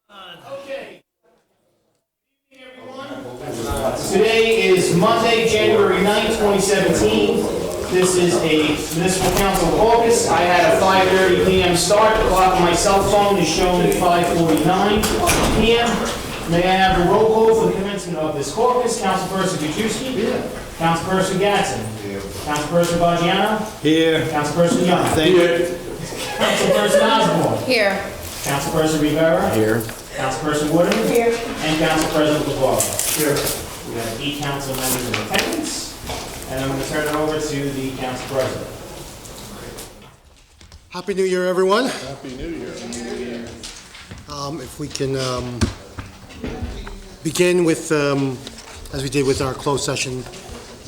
Okay. Today is Monday, January 9th, 2017. This is a municipal council caucus. I had a 5:30 p.m. start. The clock on my cell phone is showing 5:49 p.m. May I have a roll call for the commencement of this caucus? Councilperson Gajewski? Here. Councilperson Gatson? Here. Councilperson Baggiano? Here. Councilperson Young? Thank you. Councilperson Osborne? Here. Councilperson Rivera? Here. Councilperson Woodham? Here. And Council President LeBlanc? Here. We have 8 council members in attendance, and I'm going to turn it over to the council president. Happy New Year, everyone. Happy New Year. If we can begin with, as we did with our closed session,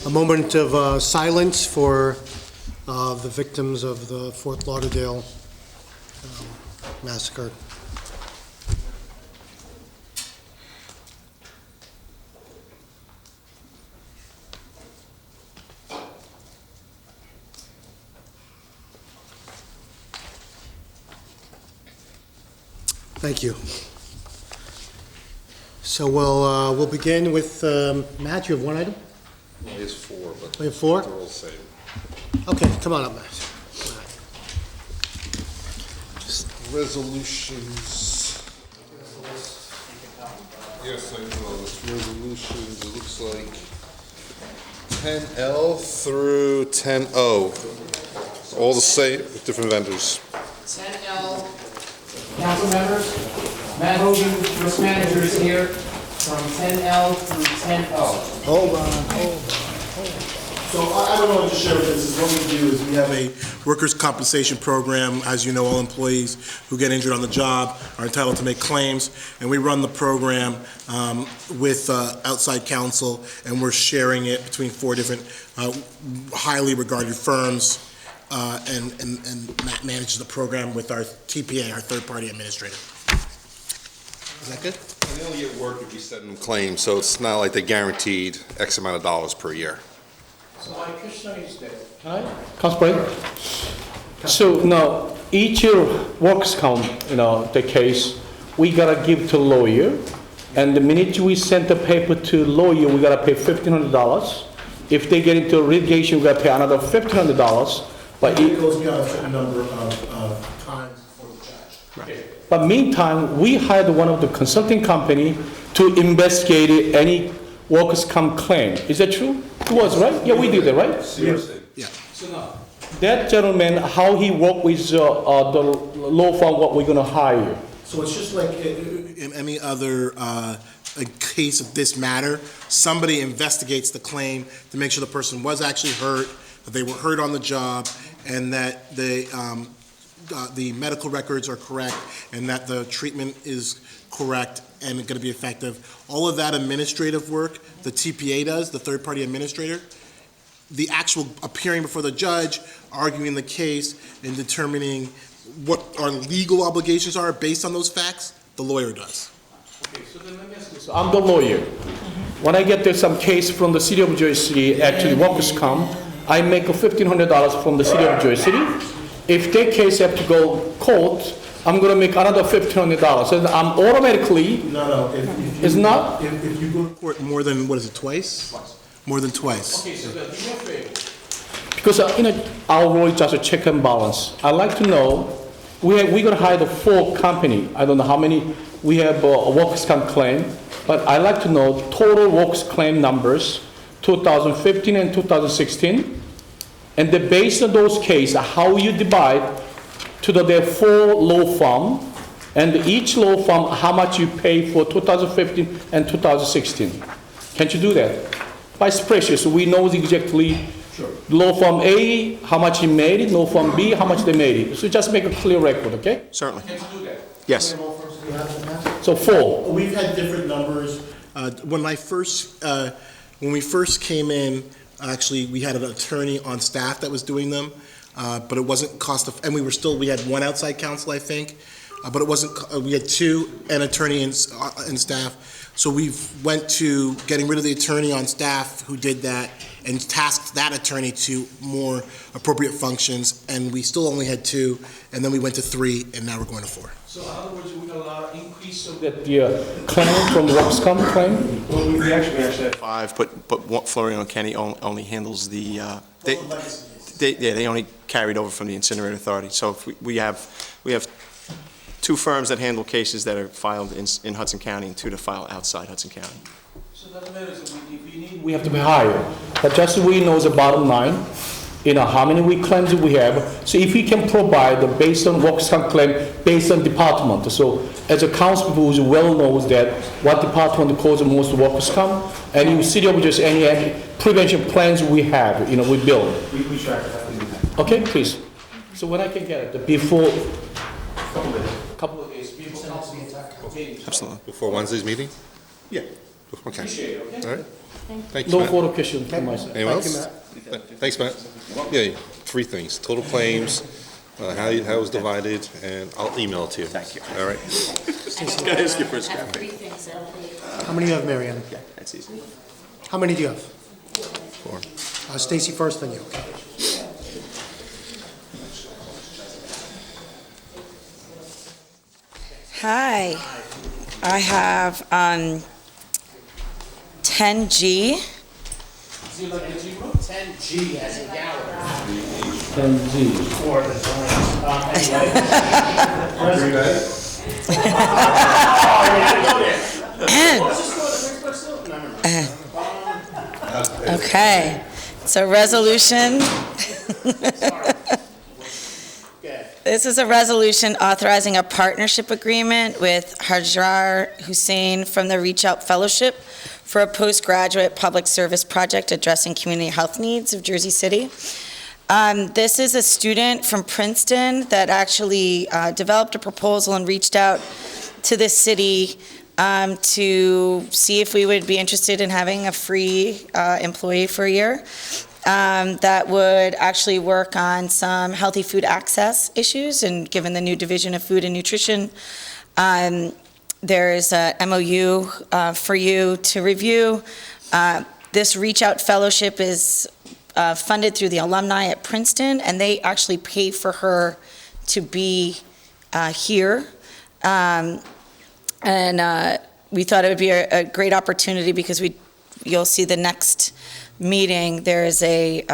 a moment of silence for the victims of the Fort Lauderdale massacre. Thank you. So we'll begin with Matt. You have one item. He has 4, but We have 4. they're all the same. Okay, come on up, Matt. Resolutions. Yes, I know. It's resolutions. It looks like 10L through 10O. All the same, with different vendors. 10L. Council members, Matt Hogan, risk manager, is here from 10L through 10O. Hold on. So I don't know what to share with this. What we do is we have a workers' compensation program. As you know, all employees who get injured on the job are entitled to make claims, and we run the program with outside counsel, and we're sharing it between 4 different highly regarded firms, and Matt manages the program with our TPA, our third-party administrator. Is that good? And they only get work if we send them claims, so it's not like they're guaranteed X amount of dollars per year. So my question is that, Council President? So now, each works comp, the case, we gotta give to lawyer, and the minute we send the paper to lawyer, we gotta pay $1,500. If they get into litigation, we gotta pay another $1,500. But It goes beyond a certain number of times for the judge. Okay. But meantime, we hired one of the consulting company to investigate any workers' comp claim. Is that true? It was, right? Yeah, we did that, right? Seriously? Yeah. So now, that gentleman, how he worked with the law firm, what we're gonna hire. So it's just like in any other a case of this matter, somebody investigates the claim to make sure the person was actually hurt, that they were hurt on the job, and that the medical records are correct, and that the treatment is correct and going to be effective. All of that administrative work, the TPA does, the third-party administrator. The actual appearing before the judge, arguing the case, and determining what our legal obligations are based on those facts, the lawyer does. Okay, so then let me ask you, so I'm the lawyer. When I get some case from the city of Jersey, actually workers' comp, I make $1,500 from the city of Jersey. If their case have to go court, I'm gonna make another $1,500. So I'm automatically. No. It's not? If you go to court more than, what is it, twice? More than twice. Okay, so then do me a favor. Because our role is just a check and balance. I'd like to know, we're gonna hire the 4 company. I don't know how many we have a workers' comp claim, but I'd like to know total workers' claim numbers, 2015 and 2016. And then based on those cases, how you divide to the 4 law firm, and each law firm, how much you pay for 2015 and 2016. Can't you do that? By spreadsheet, so we know exactly. Sure. Law firm A, how much he made it, law firm B, how much they made it. So just make a clear record, okay? Certainly. Can you do that? Yes. So 4. We've had different numbers. When we first came in, actually, we had an attorney on staff that was doing them, but it wasn't and we had 1 outside counsel, I think, but it wasn't, we had 2, an attorney and staff. So we've went to getting rid of the attorney on staff who did that and tasked that attorney to more appropriate functions, and we still only had 2, and then we went to 3, and now we're going to 4. So in other words, we allow increase of that claim from the workers' comp claim? We actually had 5, but Florian Kenny only handles the, they only carried over from the incinerator authority. So if we have 2 firms that handle cases that are filed in Hudson County and 2 to file outside Hudson County. So that matters, if we need, we have to be higher. But just so we know the bottom line, how many we claims we have. So if we can provide the based on workers' comp claim, based on department. So as a council who well knows that what department causes most workers' comp, and in city of just any prevention plans we have, we build. We track that. Okay, please. So when I can get it, before, couple of days, before council meeting. Absolutely. Before Wednesday's meeting? Yeah. Okay. Appreciate it, okay? All right. Thanks, No Matt. further questions from my side. Anyone Thank you, else? Matt. Thanks, Matt. Yeah, 3 things. Total claims, how it was divided, and I'll email it to you. Thank you. All right. Can I ask you for a I have 3 things that I'll leave. How many do you have, Marianne? Yeah, that's easy. How many do you have? 4. Stacy first, then you. Hi, I have 10G. 10G as in gallery. 10G. For the Okay, so resolution. This is a resolution authorizing a partnership agreement with Hajar Hussein from the Reach Out Fellowship for a postgraduate public service project addressing community health needs of Jersey City. This is a student from Princeton that actually developed a proposal and reached out to the city to see if we would be interested in having a free employee for a year. That would actually work on some healthy food access issues, and given the new Division of Food and Nutrition, there's a MOU for you to review. This Reach Out Fellowship is funded through the alumni at Princeton, and they actually pay for her to be here. We thought it would be a great opportunity because you'll see the next meeting, there is a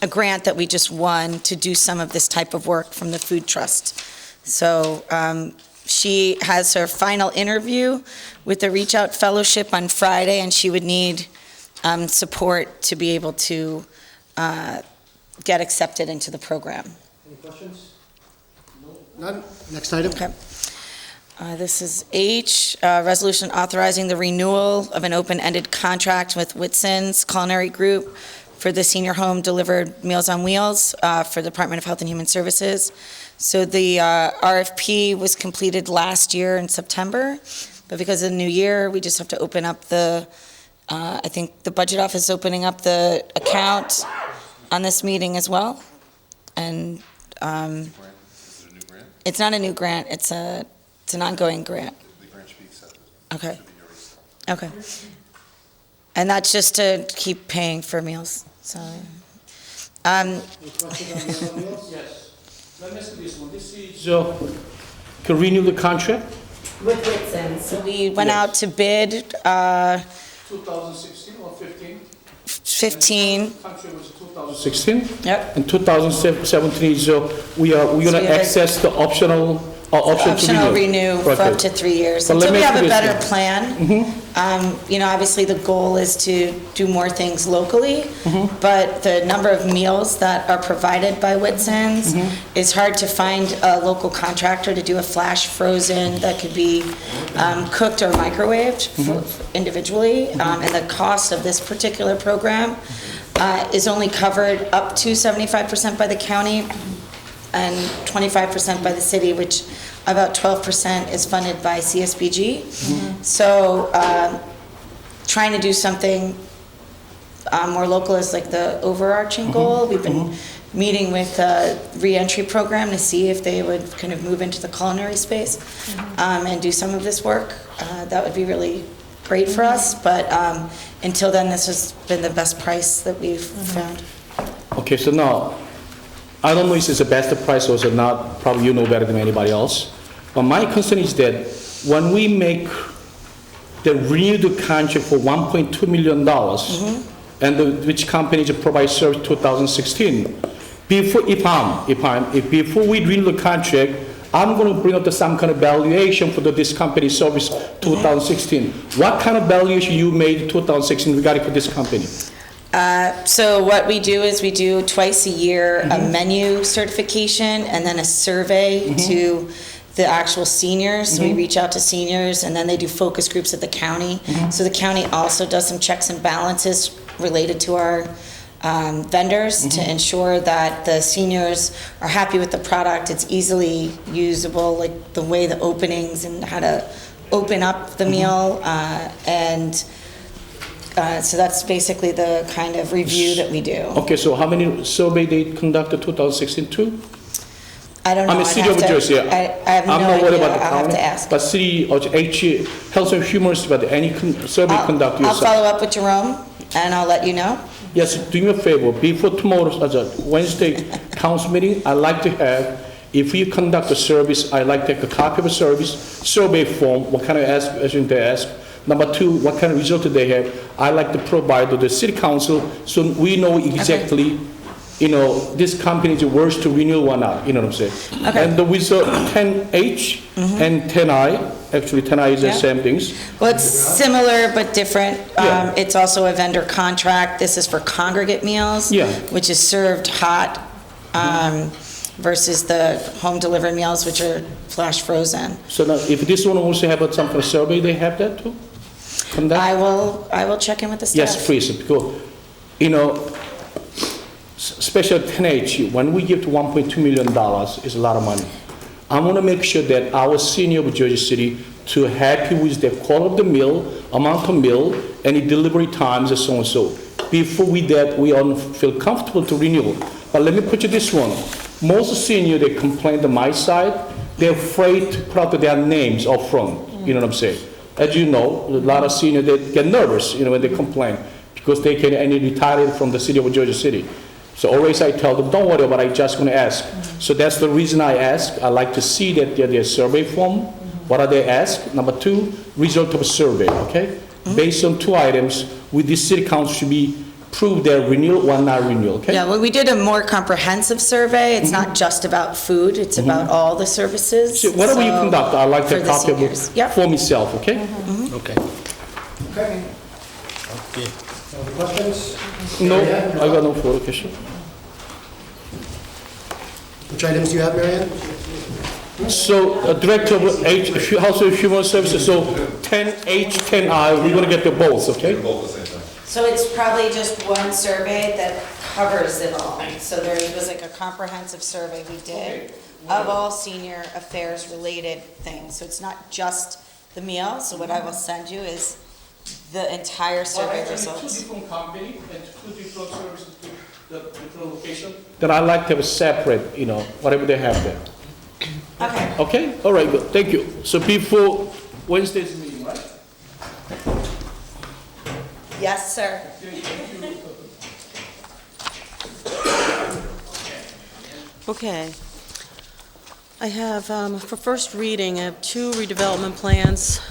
grant that we just won to do some of this type of work from the Food Trust. So she has her final interview with the Reach Out Fellowship on Friday, and she would need support to be able to get accepted into the program. Any questions? None? Next item? Okay. This is H, resolution authorizing the renewal of an open-ended contract with Whitson's Culinary Group for the senior home delivered Meals on Wheels for the Department of Health and Human Services. So the RFP was completed last year in September, but because of the new year, we just have to open up I think the budget office is opening up the account on this meeting as well. And it's not a new grant, it's an ongoing grant. The grant should be accepted. Okay. Okay. And that's just to keep paying for meals, so. Any questions on the meals? Yes. Let me ask you this one. This is, can renew the contract? With Whitson. So we went out to bid, 2016 or 15? 15, Contract was 2016. yep. And 2017, so we're going So to we have access the optional Optional renew for up to 3 years, But let until we me have ask a you this better plan. Obviously, the goal is to do more things locally, but the number of meals that are provided by Whitson's, it's hard to find a local contractor to do a flash frozen that could be cooked or microwaved individually. And the cost of this particular program is only covered up to 75% by the county and 25% by the city, which about 12% is funded by CSBG. So trying to do something more local is like the overarching goal. We've been meeting with the reentry program to see if they would kind of move into the culinary space and do some of this work. That would be really great for us, but until then, this has been the best price that we've found. Okay, so now, I don't know if it's the best price or not, probably you know better than anybody else. But my concern is that when we make the renewed contract for $1.2 million, which companies provide service 2016, before we renew the contract, I'm going to bring up some kind of valuation for this company service 2016. What kind of valuation you made 2016 regarding for this company? So what we do is we do twice a year a menu certification and then a survey to the actual seniors. So we reach out to seniors and then they do focus groups at the county. So the county also does some checks and balances related to our vendors to ensure that the seniors are happy with the product. It's easily usable, like the way the openings and how to open up the meal so that's basically the kind of review that we do. Okay, so how many survey they conducted 2016 too? I don't know. I mean, City of Jersey. I have no I'm not worried idea. about the I'll have county, to ask. but City of Health and Human Services, but any survey conduct I'll yourself. follow up with Jerome and I'll let you know. Yes, do me a favor, before tomorrow's Wednesday council meeting, I'd like to have, if you conduct a service, I'd like to take a copy of the service, survey form, what kind of question they ask. Number two, what kind of result they have. I'd like to provide to the city council so we know exactly, this company is worth to renew or not, you know what I'm saying? Okay. And with 10H and 10I, actually 10I is the same things. Well, it's similar but different. Yeah. It's also a vendor contract. This is for congregate meals, Yeah. which is served hot, versus the home delivered meals, which are flash frozen. So now, if this one also have some kind of survey, they have that too? Conduct? I will check in with the staff. Yes, please, because, special 10H, when we give to $1.2 million, it's a lot of money. I want to make sure that our senior of Jersey City to happy with the quality of the meal, amount of meal, any delivery times, and so on and so. Before we all feel comfortable to renew. But let me put you this one. Most senior, they complain to my side, they're afraid to put out their names up front. You know what I'm saying? As you know, a lot of senior, they get nervous, when they complain, because they can any retire from the city of Jersey City. So always I tell them, don't worry about it, I'm just going to ask. So that's the reason I ask. I like to see that their survey form. What are they asked? Number two, result of a survey, okay? Based on two items, with this city council should be prove their renewal or not renewal, okay? Yeah, well, we did a more comprehensive survey. It's not just about food, it's about all the services. So whatever you conduct, I like for to the copy of it seniors. Yep. for myself, okay? Okay. Okay. Other questions? No, I got no further question. Which items do you have, Marianne? So, Director of House and Human Services, so 10H, 10I, we're gonna get the both, okay? So it's probably just one survey that covers it all. So there was like a comprehensive survey we did of all senior affairs related things. So it's not just the meal. So what I will send you is the entire survey results. Two different companies and two different services, different location. Then I like to have a separate, whatever they have there. Okay. Okay, all right, good, thank you. So before Wednesday's meeting, right? Yes, sir. Okay. I have, for first reading, I have two redevelopment plans.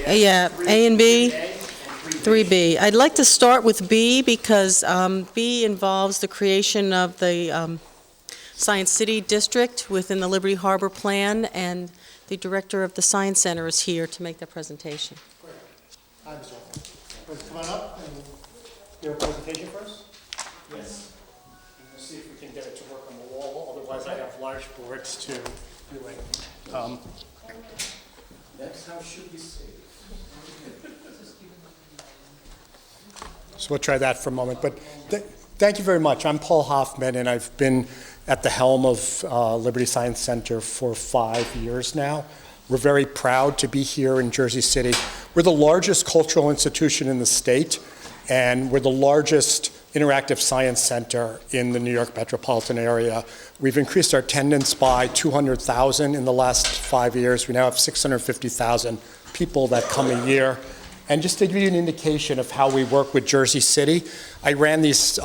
Yeah, A and B, 3B. I'd like to start with B because B involves the creation of the Science City District within the Liberty Harbor Plan, and the director of the Science Center is here to make that presentation. Hi, Mr. Please come on up and give a presentation first. Yes. We'll see if we can get it to work on the wall, otherwise I have large boards to do it. Next time should be safe. So we'll try that for a moment, but thank you very much. I'm Paul Hoffman, and I've been at the helm of Liberty Science Center for 5 years now. We're very proud to be here in Jersey City. We're the largest cultural institution in the state, and we're the largest interactive science center in the New York metropolitan area. We've increased our attendance by 200,000 in the last 5 years. We now have 650,000 people that come a year. And just to give you an indication of how we work with Jersey City, I ran this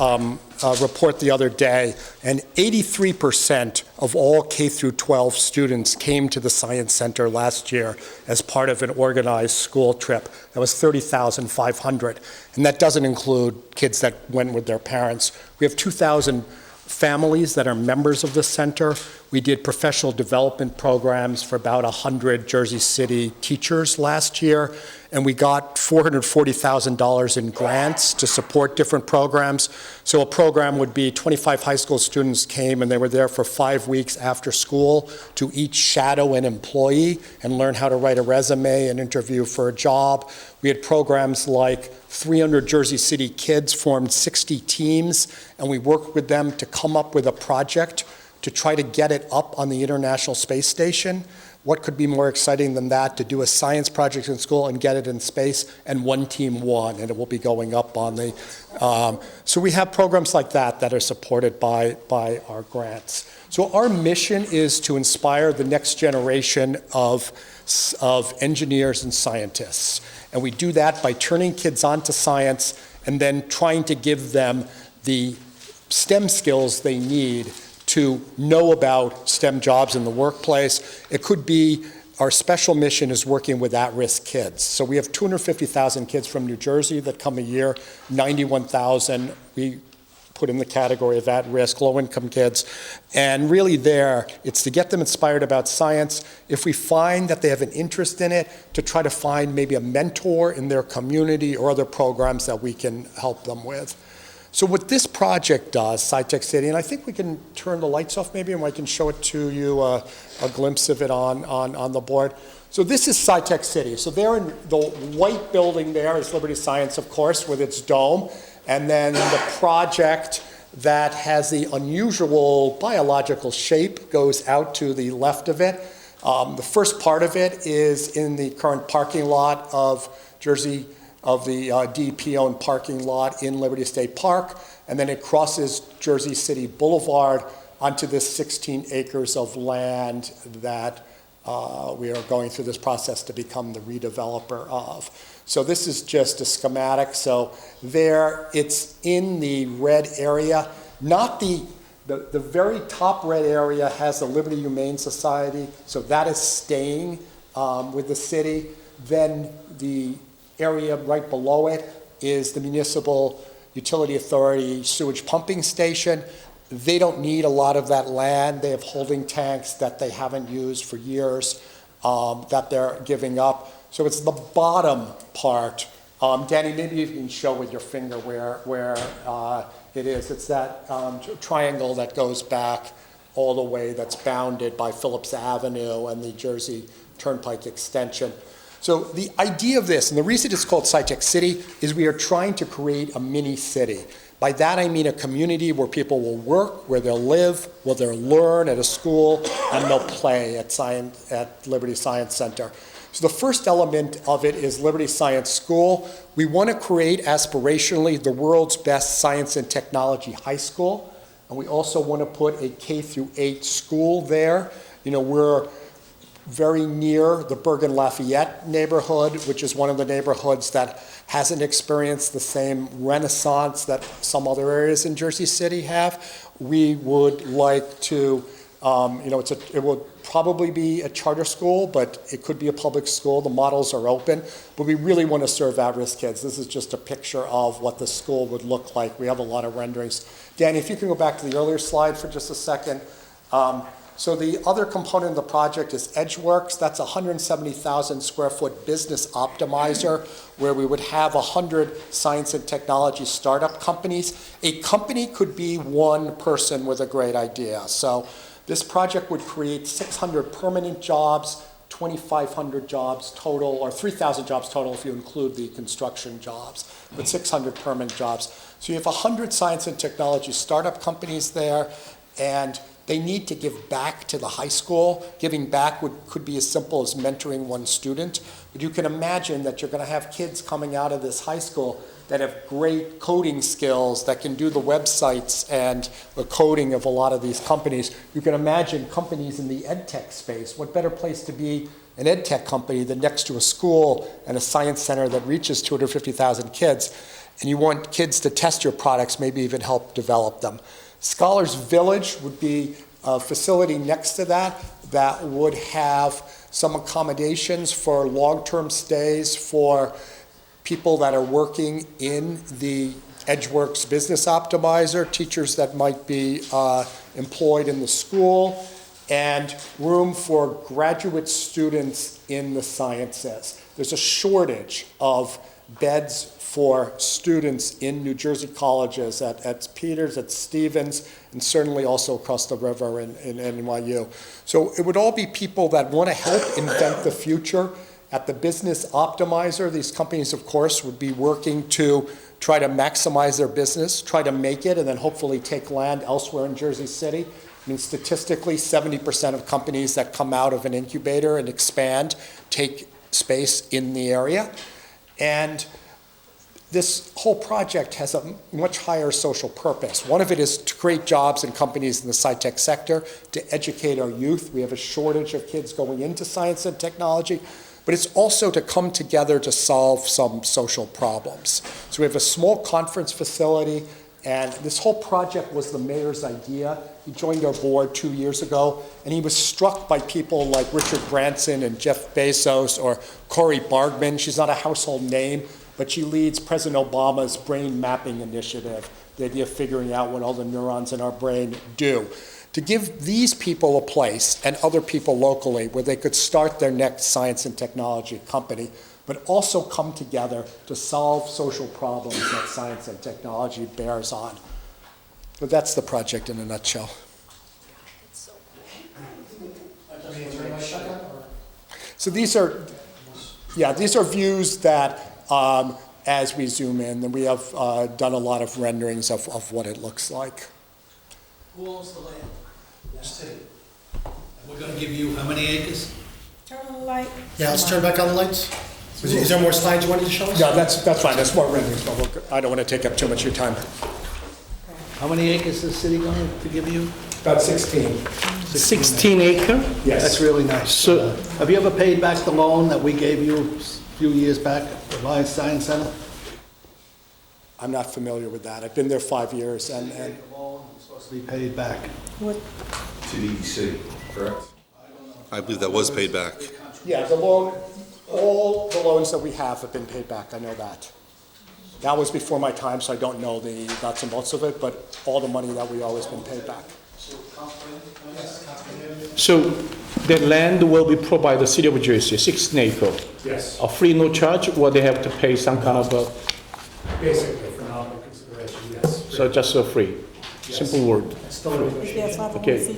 report the other day, and 83% of all K through 12 students came to the Science Center last year as part of an organized school trip. That was 30,500. And that doesn't include kids that went with their parents. We have 2,000 families that are members of the center. We did professional development programs for about 100 Jersey City teachers last year, and we got $440,000 in grants to support different programs. So a program would be 25 high school students came, and they were there for 5 weeks after school to each shadow an employee and learn how to write a resume and interview for a job. We had programs like 300 Jersey City kids formed 60 teams, and we worked with them to come up with a project to try to get it up on the International Space Station. What could be more exciting than that, to do a science project in school and get it in space, and one team won, and it will be going up on the... so we have programs like that that are supported by our grants. So our mission is to inspire the next generation of engineers and scientists. And we do that by turning kids on to science and then trying to give them the STEM skills they need to know about STEM jobs in the workplace. It could be our special mission is working with at-risk kids. So we have 250,000 kids from New Jersey that come a year, 91,000 we put in the category of at-risk, low-income kids. And really there, it's to get them inspired about science. If we find that they have an interest in it, to try to find maybe a mentor in their community or other programs that we can help them with. So what this project does, SciTech City, and I think we can turn the lights off maybe, and I can show it to you, a glimpse of it on the board. So this is SciTech City. So there in the white building there is Liberty Science, of course, with its dome. And then the project that has the unusual biological shape goes out to the left of it. The first part of it is in the current parking lot of Jersey, of the DEP-owned parking lot in Liberty State Park, and then it crosses Jersey City Boulevard onto this 16 acres of land that we are going through this process to become the redeveloper of. So this is just a schematic. So there, it's in the red area, not the very top red area has the Liberty Humane Society, so that is staying with the city. Then the area right below it is the Municipal Utility Authority sewage pumping station. They don't need a lot of that land. They have holding tanks that they haven't used for years that they're giving up. So it's the bottom part. Danny, maybe you can show with your finger where it is. It's that triangle that goes back all the way, that's bounded by Phillips Avenue and the Jersey Turnpike extension. So the idea of this, and the reason it's called SciTech City, is we are trying to create a mini city. By that I mean a community where people will work, where they'll live, where they'll learn at a school, and they'll play at Liberty Science Center. So the first element of it is Liberty Science School. We want to create aspirationally the world's best science and technology high school. And we also want to put a K-8 school there. You know, we're very near the Bergen-Lafayette neighborhood, which is one of the neighborhoods that hasn't experienced the same renaissance that some other areas in Jersey City have. We would like to, it would probably be a charter school, but it could be a public school. The models are open, but we really want to serve at-risk kids. This is just a picture of what the school would look like. We have a lot of renderings. Danny, if you can go back to the earlier slide for just a second. So the other component of the project is EdgeWorks. That's a 170,000 square foot business optimizer where we would have 100 science and technology startup companies. A company could be one person with a great idea. So this project would create 600 permanent jobs, 2,500 jobs total, or 3,000 jobs total if you include the construction jobs, but 600 permanent jobs. So you have 100 science and technology startup companies there, and they need to give back to the high school. Giving back could be as simple as mentoring one student. But you can imagine that you're going to have kids coming out of this high school that have great coding skills, that can do the websites and the coding of a lot of these companies. You can imagine companies in the ed tech space. What better place to be an ed tech company than next to a school and a science center that reaches 250,000 kids, and you want kids to test your products, maybe even help develop them. Scholars Village would be a facility next to that that would have some accommodations for long-term stays for people that are working in the EdgeWorks Business Optimizer, teachers that might be employed in the school, and room for graduate students in the sciences. There's a shortage of beds for students in New Jersey colleges at Peters, at Stevens, and certainly also across the river in NYU. So it would all be people that want to help invent the future. At the Business Optimizer, these companies, of course, would be working to try to maximize their business, try to make it, and then hopefully take land elsewhere in Jersey City. I mean, statistically, 70% of companies that come out of an incubator and expand take space in the area. And this whole project has a much higher social purpose. One of it is to create jobs and companies in the sci-tech sector, to educate our youth. We have a shortage of kids going into science and technology, but it's also to come together to solve some social problems. So we have a small conference facility, and this whole project was the mayor's idea. He joined our board 2 years ago, and he was struck by people like Richard Branson and Jeff Bezos or Corey Bargman. She's not a household name, but she leads President Obama's brain mapping initiative, the idea of figuring out what all the neurons in our brain do. To give these people a place, and other people locally, where they could start their next science and technology company, but also come together to solve social problems that science and technology bears on. But that's the project in a nutshell. So these are views that, as we zoom in, and we have done a lot of renderings of what it looks like. Who owns the land? The city. And we're gonna give you how many acres? Turn on the light. Yeah, let's turn back on the lights. Is there more slides you wanted to show us? No, that's fine. That's more renderings, but I don't want to take up too much of your time. How many acres is the city going to give you? About 16. 16 acre? Yes. That's really nice. So- Have you ever paid back the loan that we gave you a few years back at the Lions Science Center? I'm not familiar with that. I've been there 5 years, and The loan was supposed to be paid back. To the EDC, correct? I believe that was paid back. yeah, the loan, all the loans that we have been paid back. I know that. That was before my time, so I don't know the nuts and bolts of it, but all the money that we owe has been paid back. So the land will be provided the city of Jersey, 16 acre. Yes. Free, no charge, or they have to pay some kind of a, Basically, for nominal consideration, yes. so just free? Simple word. Okay.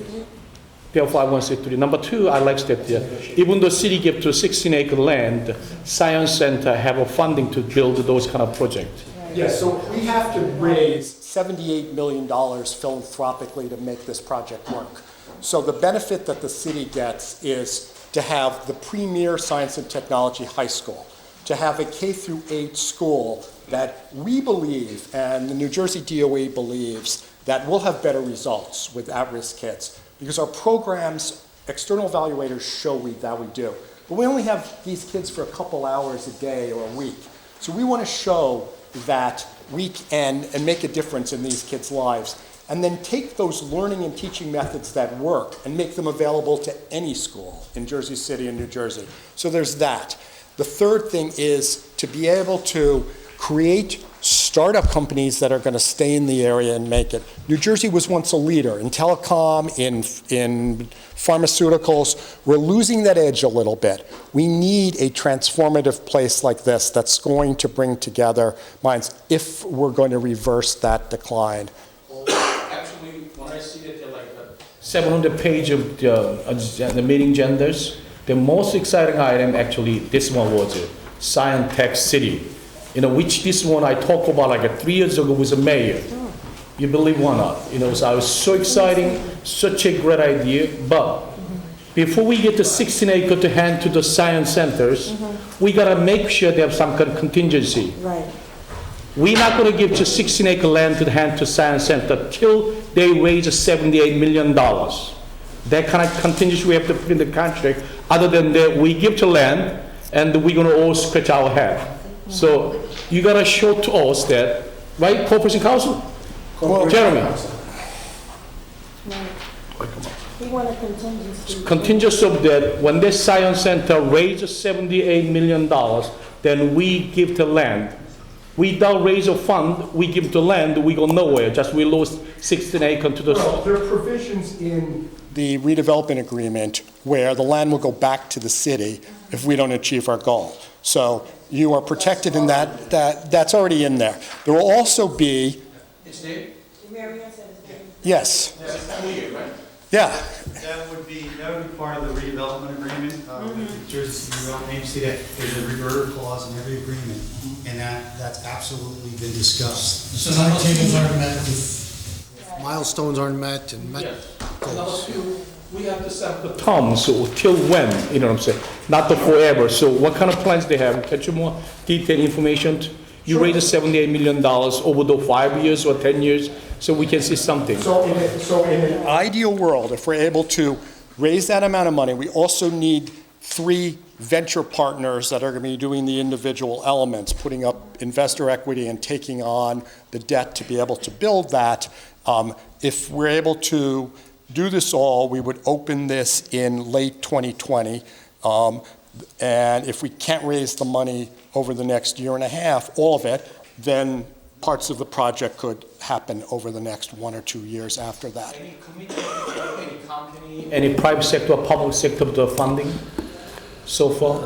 PL 5163. Number two, I like that even though city give to 16 acre land, Science Center have a funding to build those kind of projects. Yes, so we have to raise $78 million philanthropically to make this project work. So the benefit that the city gets is to have the premier science and technology high school, to have a K through 8 school that we believe, and the New Jersey DOE believes, that we'll have better results with at-risk kids. Because our programs, external evaluators show that we do. But we only have these kids for a couple hours a day or a week. So we want to show that we can and make a difference in these kids' lives, and then take those learning and teaching methods that work and make them available to any school in Jersey City and New Jersey. So there's that. The third thing is to be able to create startup companies that are going to stay in the area and make it. New Jersey was once a leader in telecom, in pharmaceuticals. We're losing that edge a little bit. We need a transformative place like this that's going to bring together minds if we're going to reverse that decline. Actually, when I see that they're like 700 page of the meeting genders, the most exciting item actually, this one was Science Tech City. Which this one I talked about like 3 years ago with the mayor. You believe or not? So I was so exciting, such a great idea. But before we get the 16 acre to hand to the science centers, we gotta make sure they have some kind of contingency. Right. We're not going to give just 16-acre land to the hand to Science Center till they raise $78 million. That kind of contingency we have to put in the contract. Other than that, we give to land, and we're going to all scratch our head. So you got to show to us that, right, Corporation Council? Jeremy? We want a contingency. Contingency of that, when this Science Center raises $78 million, then we give the land. We don't raise a fund, we give the land, we go nowhere, just we lose 16 acres to the... Well, there are provisions in the redevelopment agreement where the land will go back to the city if we don't achieve our goal. So you are protected in that's already in there. There will also be... Yes. Yeah. That would be part of the redevelopment agreement. With Jersey City Development Agency, that there's a reverter clause in every agreement, and that's absolutely been discussed. So timetables aren't met, if milestones aren't met, and met goals. We have to set the terms, so till when, you know what I'm saying? Not the forever. So what kind of plans they have? Can you more detailed information? You raise $78 million over the 5 years or 10 years, so we can see something. So in an ideal world, if we're able to raise that amount of money, we also need 3 venture partners that are going to be doing the individual elements, putting up investor equity and taking on the debt to be able to build that. If we're able to do this all, we would open this in late 2020. And if we can't raise the money over the next year and a half, all of it, then parts of the project could happen over the next 1 or 2 years after that. Any committee, any company, any private sector or public sector of the funding so far?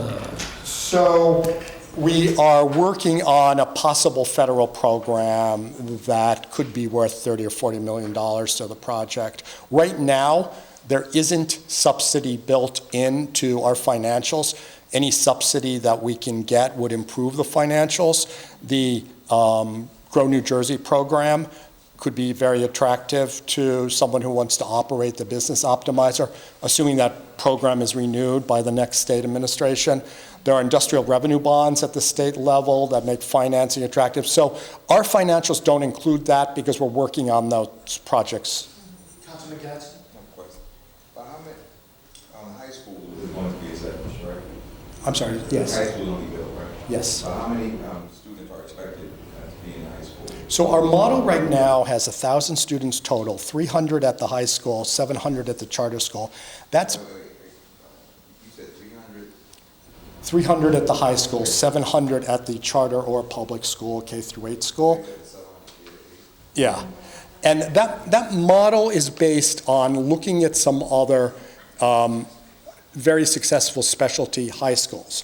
So we are working on a possible federal program that could be worth $30 or $40 million to the project. Right now, there isn't subsidy built into our financials. Any subsidy that we can get would improve the financials. The Grow New Jersey program could be very attractive to someone who wants to operate the business optimizer, assuming that program is renewed by the next state administration. There are industrial revenue bonds at the state level that make financing attractive. So our financials don't include that because we're working on those projects. Councilman Gadsden? High school is going to be established, right? I'm sorry, yes. High school is going to be built, right? Yes. How many students are expected to be in high school? So our model right now has 1,000 students total, 300 at the high school, 700 at the charter school. That's You said 300? 300 at the high school, 700 at the charter or public school, K through 8 school. Yeah. And that model is based on looking at some other very successful specialty high schools.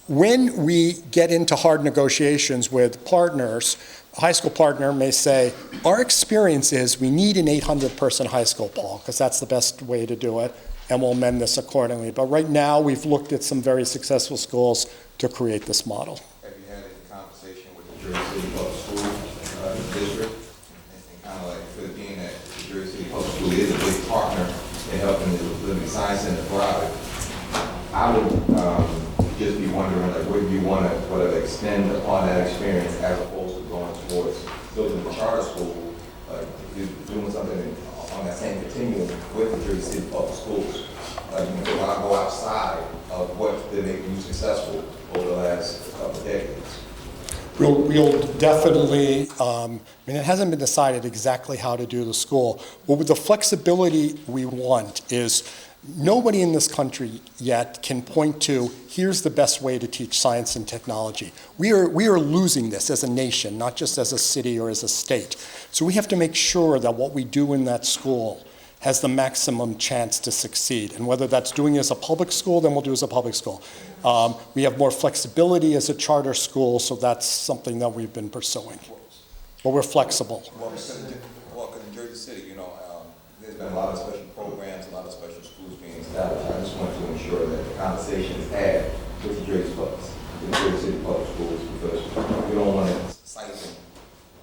When we get into hard negotiations with partners, a high school partner may say, our experience is we need an 800-person high school, Paul, because that's the best way to do it, and we'll amend this accordingly. But right now, we've looked at some very successful schools to create this model. Have you had any conversation with the Jersey City Public School district? And kind of like, for being that the Jersey City Public School is a big partner in helping the Liberty Science Center thrive, I would just be wondering, like, would you want to extend upon that experience as opposed to going towards building a charter school, like doing something on that same continuum with the Jersey City Public Schools? Like, you know, I go outside of what they're making you successful over the last couple of decades. We'll definitely, it hasn't been decided exactly how to do the school, but with the flexibility we want is nobody in this country yet can point to, here's the best way to teach science and technology. We are losing this as a nation, not just as a city or as a state. So we have to make sure that what we do in that school has the maximum chance to succeed. And whether that's doing it as a public school, then we'll do it as a public school. We have more flexibility as a charter school, so that's something that we've been pursuing. But we're flexible. Well, in Jersey City, you know, there's been a lot of special programs, a lot of special schools being established. I just want to ensure that the conversation is had with the Jersey City Public Schools, because we don't want to siphon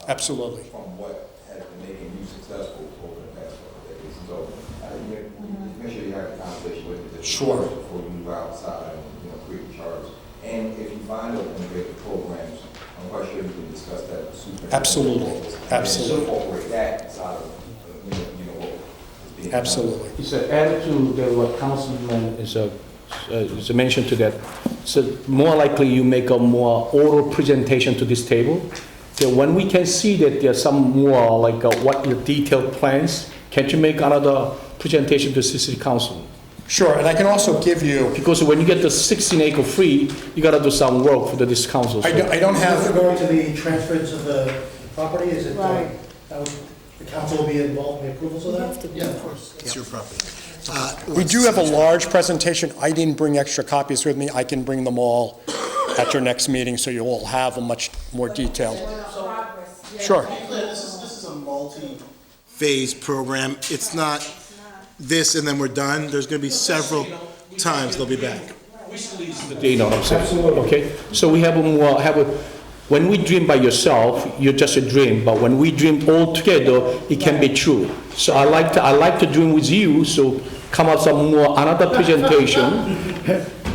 Absolutely. from what has been making you successful over the past couple of decades. So make sure you have a conversation with the Sure. before you move outside and, you know, create charters. And if you find those integrated programs, I'm quite sure you can discuss that with Absolutely, absolutely, Incorporate that inside of, what is being done. absolutely. It's an add to what Councilman is mentioned to that. So more likely you make a more oral presentation to this table. So when we can see that there's some more like what your detailed plans, can't you make another presentation to city council? Sure, and I can also give you, Because when you get the 16-acre free, you gotta do some work for this council. I don't Is have, it going to the transference of the property? Is it, Right. the council will be involved in the approvals of that? Yeah, of course, it's your property. we do have a large presentation. I didn't bring extra copies with me. I can bring them all at your next meeting, so you will have a much more detailed. Sure. This is a multi-phase program. It's not this and then we're done. There's going to be several times they'll be back. You know what I'm saying? Okay, so we have when we dream by yourself, you're just a dream, but when we dream all together, it can be true. So I like to dream with you, so come up some more, another presentation.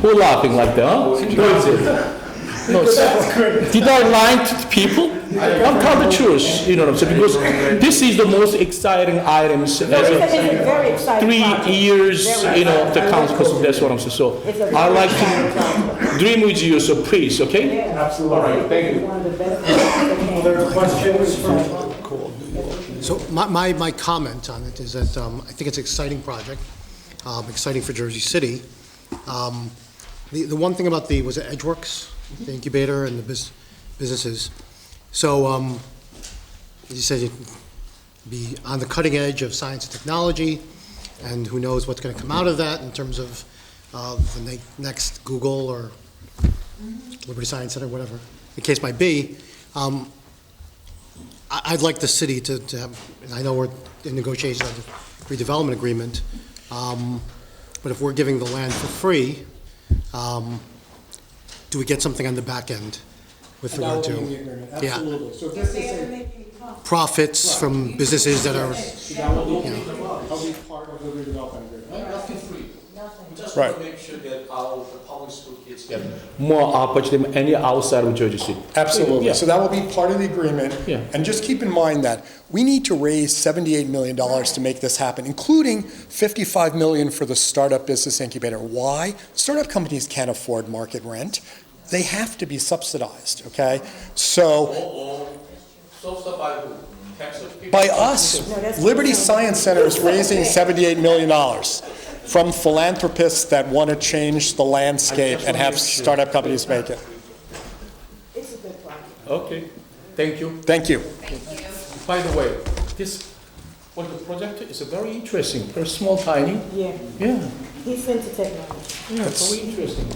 Who laughing like that, huh? Who is it? No, did I lie to people? I'm telling the truth, you know what I'm saying? Because this is the most exciting items as Very of exciting 3 project. years, Very you know, of the exciting. council, that's what I'm saying. So It's a I like very to exciting dream with you, so please, okay? Absolutely. All right, thank you. One of the best things that Other questions from? So my comment on it is that I think it's an exciting project, exciting for Jersey City. The one thing about was it Edgeworks, the incubator and the businesses. So, as you said, you'd be on the cutting edge of science and technology, and who knows what's going to come out of that in terms of the next Google or Liberty Science Center, whatever the case might be. I'd like the city to have, and I know we're in negotiations on the redevelopment agreement, but if we're giving the land for free, do we get something on the back end with regard to? Yeah. Absolutely. So this is a, Profits from businesses that are, that will be part of the redevelopment agreement. Nothing free. Just Right. to make sure that the public school kids get more opportunity than any outside of Jersey City. Absolutely. Yeah. So that will be part of the agreement. Yeah. And just keep in mind that we need to raise $78 million to make this happen, including $55 million for the startup business incubator. Why? Startup companies can't afford market rent. They have to be subsidized, okay? So by us, Liberty Science Center is raising $78 million from philanthropists that want to change the landscape and have startup companies make it. It's a good project. Okay, thank you. Thank you. By the way, this, the project is very interesting, very small, tiny. Yeah, Yeah, he's into technology. yeah, very interesting.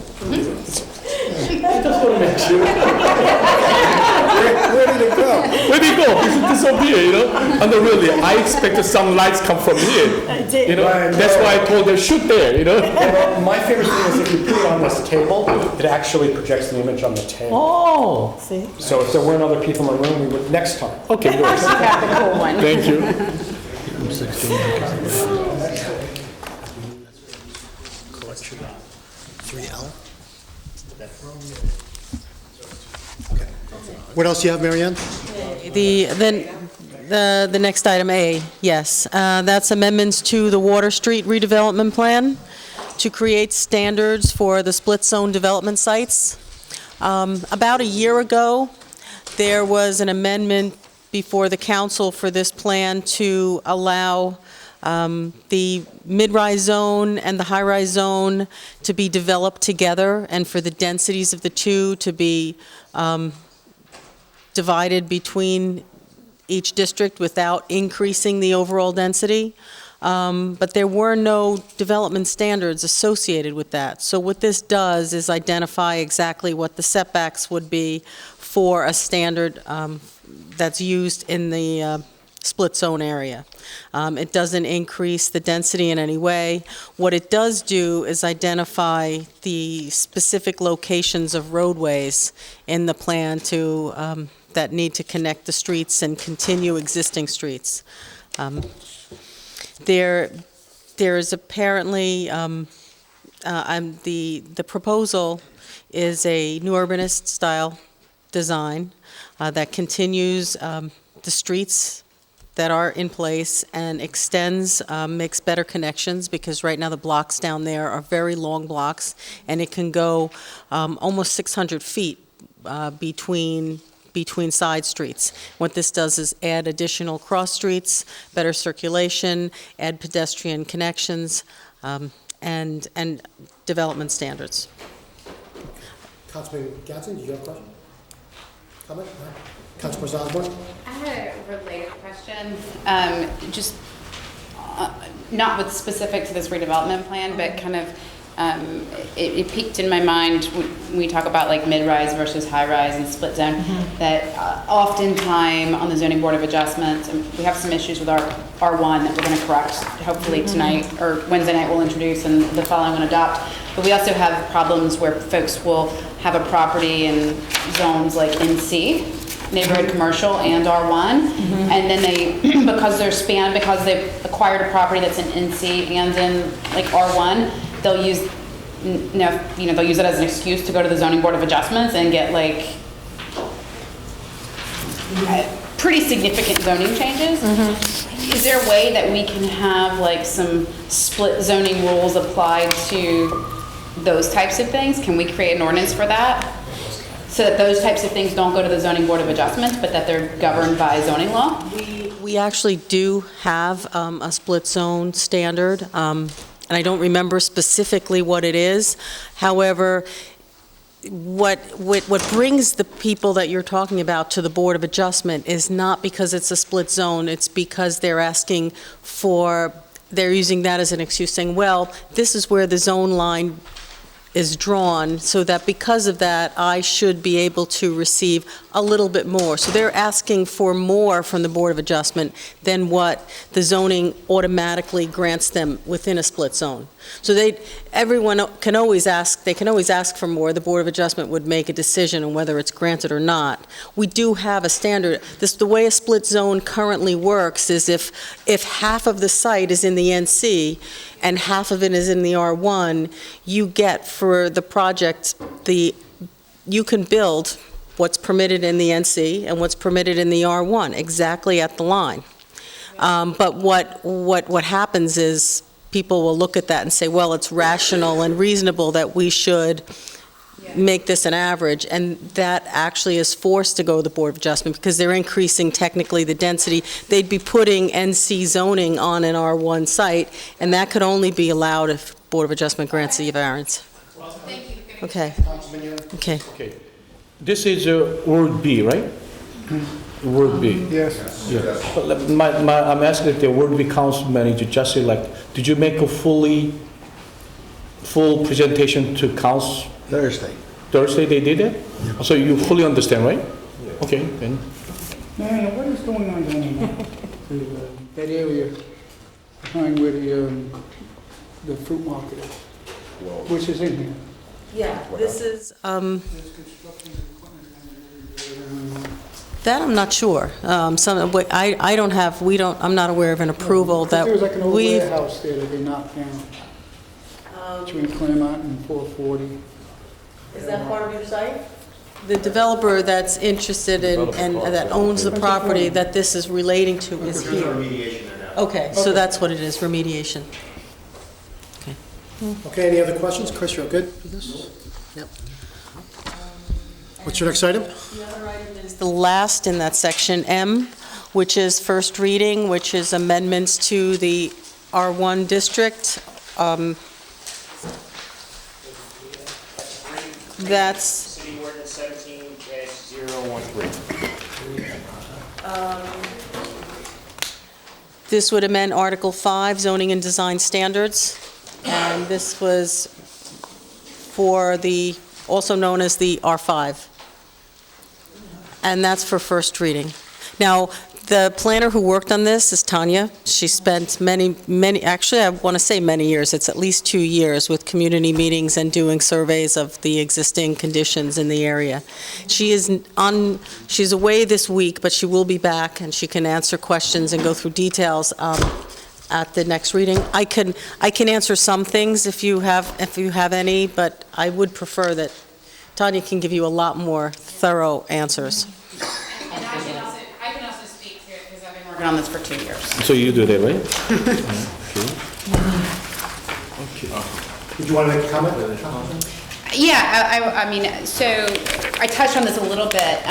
I just want to make sure. Where did it go? Where did it go? It disappeared, you know? And then really, I expected some lights come from here. You know, Right, that's no. why I told them, shoot there, you know? Well, my favorite thing is if you put it on this table, it actually projects the image on the table. Oh, See? So if there weren't other people in the room, we would, next time. okay, good. Got the cool one. Thank you. 3L. What else do you have, Mary Ann? The next item, A, yes. That's amendments to the Water Street redevelopment plan to create standards for the split zone development sites. About a year ago, there was an amendment before the council for this plan to allow the mid-rise zone and the high-rise zone to be developed together and for the densities of the two to be divided between each district without increasing the overall density. But there were no development standards associated with that. So what this does is identify exactly what the setbacks would be for a standard that's used in the split zone area. It doesn't increase the density in any way. What it does do is identify the specific locations of roadways in the plan to that need to connect the streets and continue existing streets. There is apparently the proposal is a new urbanist style design that continues the streets that are in place and extends, makes better connections, because right now the blocks down there are very long blocks, and it can go almost 600 feet between side streets. What this does is add additional cross streets, better circulation, add pedestrian connections, and development standards. Councilman Gadsden, did you have a question? Comment? Councilman Osborne? I had a related question, just not with specific to this redevelopment plan, but kind of, it piqued in my mind when we talk about like mid-rise versus high-rise and split zone, that oftentimes on the zoning board of adjustments, and we have some issues with our R1 that we're going to correct hopefully tonight, or Wednesday night we'll introduce and the following one adopt. But we also have problems where folks will have a property in zones like NC, neighborhood commercial, and R1, and then they, because they've acquired a property that's in NC and in like R1, they'll use, they'll use it as an excuse to go to the zoning board of adjustments and get like pretty significant zoning changes. Is there a way that we can have like some split zoning rules applied to those types of things? Can we create an ordinance for that? So that those types of things don't go to the zoning board of adjustments, but that they're governed by zoning law? We actually do have a split zone standard, and I don't remember specifically what it is. However, what brings the people that you're talking about to the Board of Adjustment is not because it's a split zone, it's because they're asking for, they're using that as an excuse, saying, well, this is where the zone line is drawn, so that because of that, I should be able to receive a little bit more. So they're asking for more from the Board of Adjustment than what the zoning automatically grants them within a split zone. So everyone can always ask, they can always ask for more. The Board of Adjustment would make a decision on whether it's granted or not. We do have a standard. The way a split zone currently works is if half of the site is in the NC and half of it is in the R1, you get for the project, you can build what's permitted in the NC and what's permitted in the R1, exactly at the line. But what happens is people will look at that and say, well, it's rational and reasonable that we should make this an average, and that actually is forced to go to the Board of Adjustment because they're increasing technically the density. They'd be putting NC zoning on an R1 site, and that could only be allowed if Board of Adjustment grants the variance. Okay. Okay. Okay. This is word B, right? Word B. Yes. Yeah. But I'm asking if the word B council manager just say like, did you make a full presentation to council? Thursday they did it? Yeah. So you fully understand, right? Yeah. Okay, then. Man, what is going on down there? That area behind where the fruit market is, which is in here. Yeah, this is, that I'm not sure. I'm not aware of an approval that There was like an old we've. warehouse there that they knocked down between Claremont and 440. Is that part of your site? The developer that's interested in, and that owns the property that this is relating to is here. Remediation there now. Okay, so that's what it is, remediation. Okay, any other questions? Chris, you're good with this? Yep. What's your next item? The other item is the last in that section, M, which is first reading, which is amendments to the R1 district. That's City Ordinance 17-013. This would amend Article 5, zoning and design standards, and this was for the, also known as the R5. And that's for first reading. Now, the planner who worked on this is Tanya. She spent many, actually I want to say many years, it's at least 2 years with community meetings and doing surveys of the existing conditions in the area. She's away this week, but she will be back and she can answer questions and go through details at the next reading. I can answer some things if you have any, but I would prefer that Tanya can give you a lot more thorough answers. And I can also speak to it because I've been working on this for 2 years. So you do that, right? Did you want to make a comment? Yeah, I mean, so I touched on this a little bit.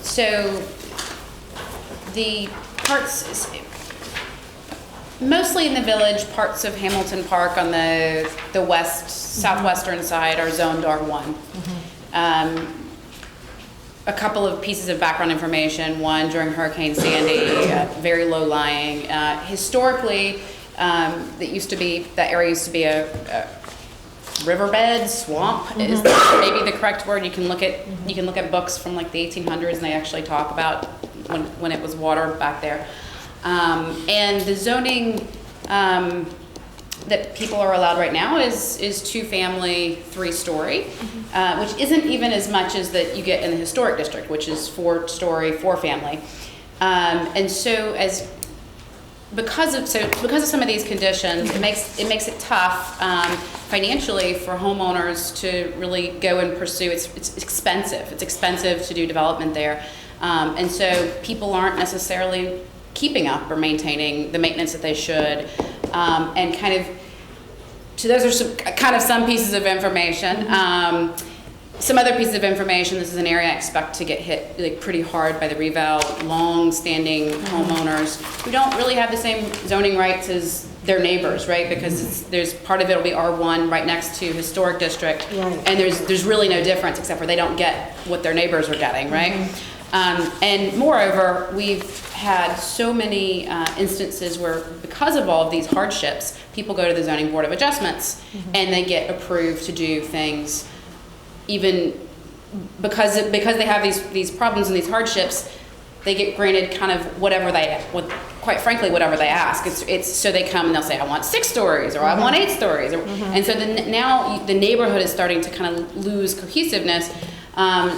So the parts, mostly in the village, parts of Hamilton Park on the southwestern side are zoned R1. A couple of pieces of background information. One, during Hurricane Sandy, very low lying. Historically, that area used to be a riverbed, swamp is maybe the correct word. You can look at books from like the 1800s, and they actually talk about when it was water back there. And the zoning that people are allowed right now is 2-family, 3-story, which isn't even as much as that you get in the historic district, which is 4-story, 4-family. And so because of some of these conditions, it makes it tough financially for homeowners to really go and pursue. It's expensive. It's expensive to do development there, and so people aren't necessarily keeping up or maintaining the maintenance that they should. And so those are some pieces of information. Some other pieces of information, this is an area I expect to get hit like pretty hard by the reval, long-standing homeowners who don't really have the same zoning rights as their neighbors, right? Because there's part of it will be R1 right next to historic district, and there's really no difference except for they don't get what their neighbors are getting, right? And moreover, we've had so many instances where because of all of these hardships, people go to the Zoning Board of Adjustments and they get approved to do things even because they have these problems and these hardships, they get granted kind of quite frankly, whatever they ask. It's so they come and they'll say, I want 6 stories, or I want 8 stories. And so now the neighborhood is starting to kind of lose cohesiveness.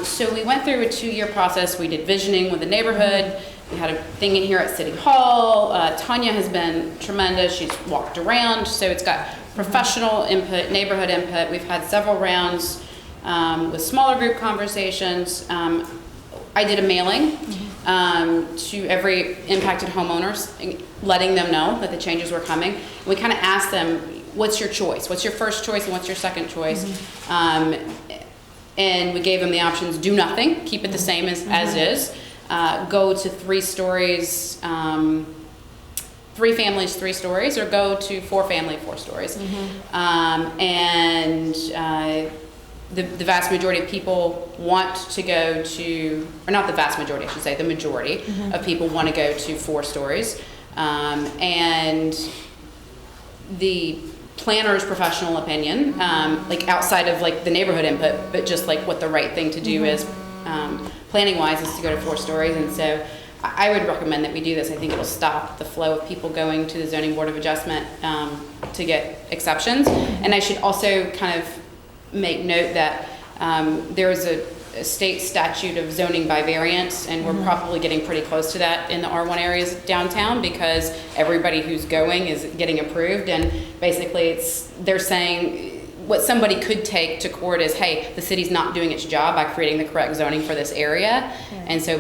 So we went through a 2-year process. We did visioning with the neighborhood. We had a thing in here at City Hall. Tanya has been tremendous. She's walked around. So it's got professional input, neighborhood input. We've had several rounds with smaller group conversations. I did a mailing to every impacted homeowners, letting them know that the changes were coming. We kind of asked them, what's your choice? What's your first choice and what's your second choice? And we gave them the options: do nothing, keep it the same as is, go to 3 stories, 3 families, 3 stories, or go to 4-family, 4 stories. And the vast majority of people want to go to, or not the vast majority, I should say, the majority of people want to go to 4 stories. And the planner's professional opinion, like outside of like the neighborhood input, but just like what the right thing to do is planning wise is to go to 4 stories. And so I would recommend that we do this. I think it'll stop the flow of people going to the Zoning Board of Adjustment to get exceptions. And I should also kind of make note that there is a state statute of zoning by variance, and we're probably getting pretty close to that in the R1 areas downtown, because everybody who's going is getting approved. And basically they're saying what somebody could take to court is, hey, the city's not doing its job by creating the correct zoning for this area. And so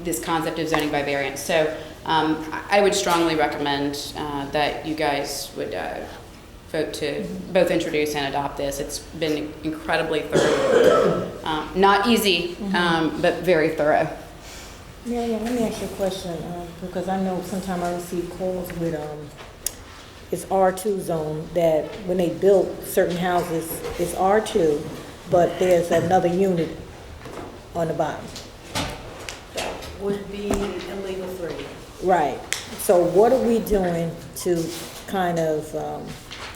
this concept of zoning by variance. So I would strongly recommend that you guys would vote to both introduce and adopt this. It's been incredibly thorough. Not easy, but very thorough. Marianne, let me ask you a question, because I know sometimes I receive calls with, it's R2 zone, that when they build certain houses, it's R2, but there's another unit on the bottom. That would be illegal 3. Right. So what are we doing to kind of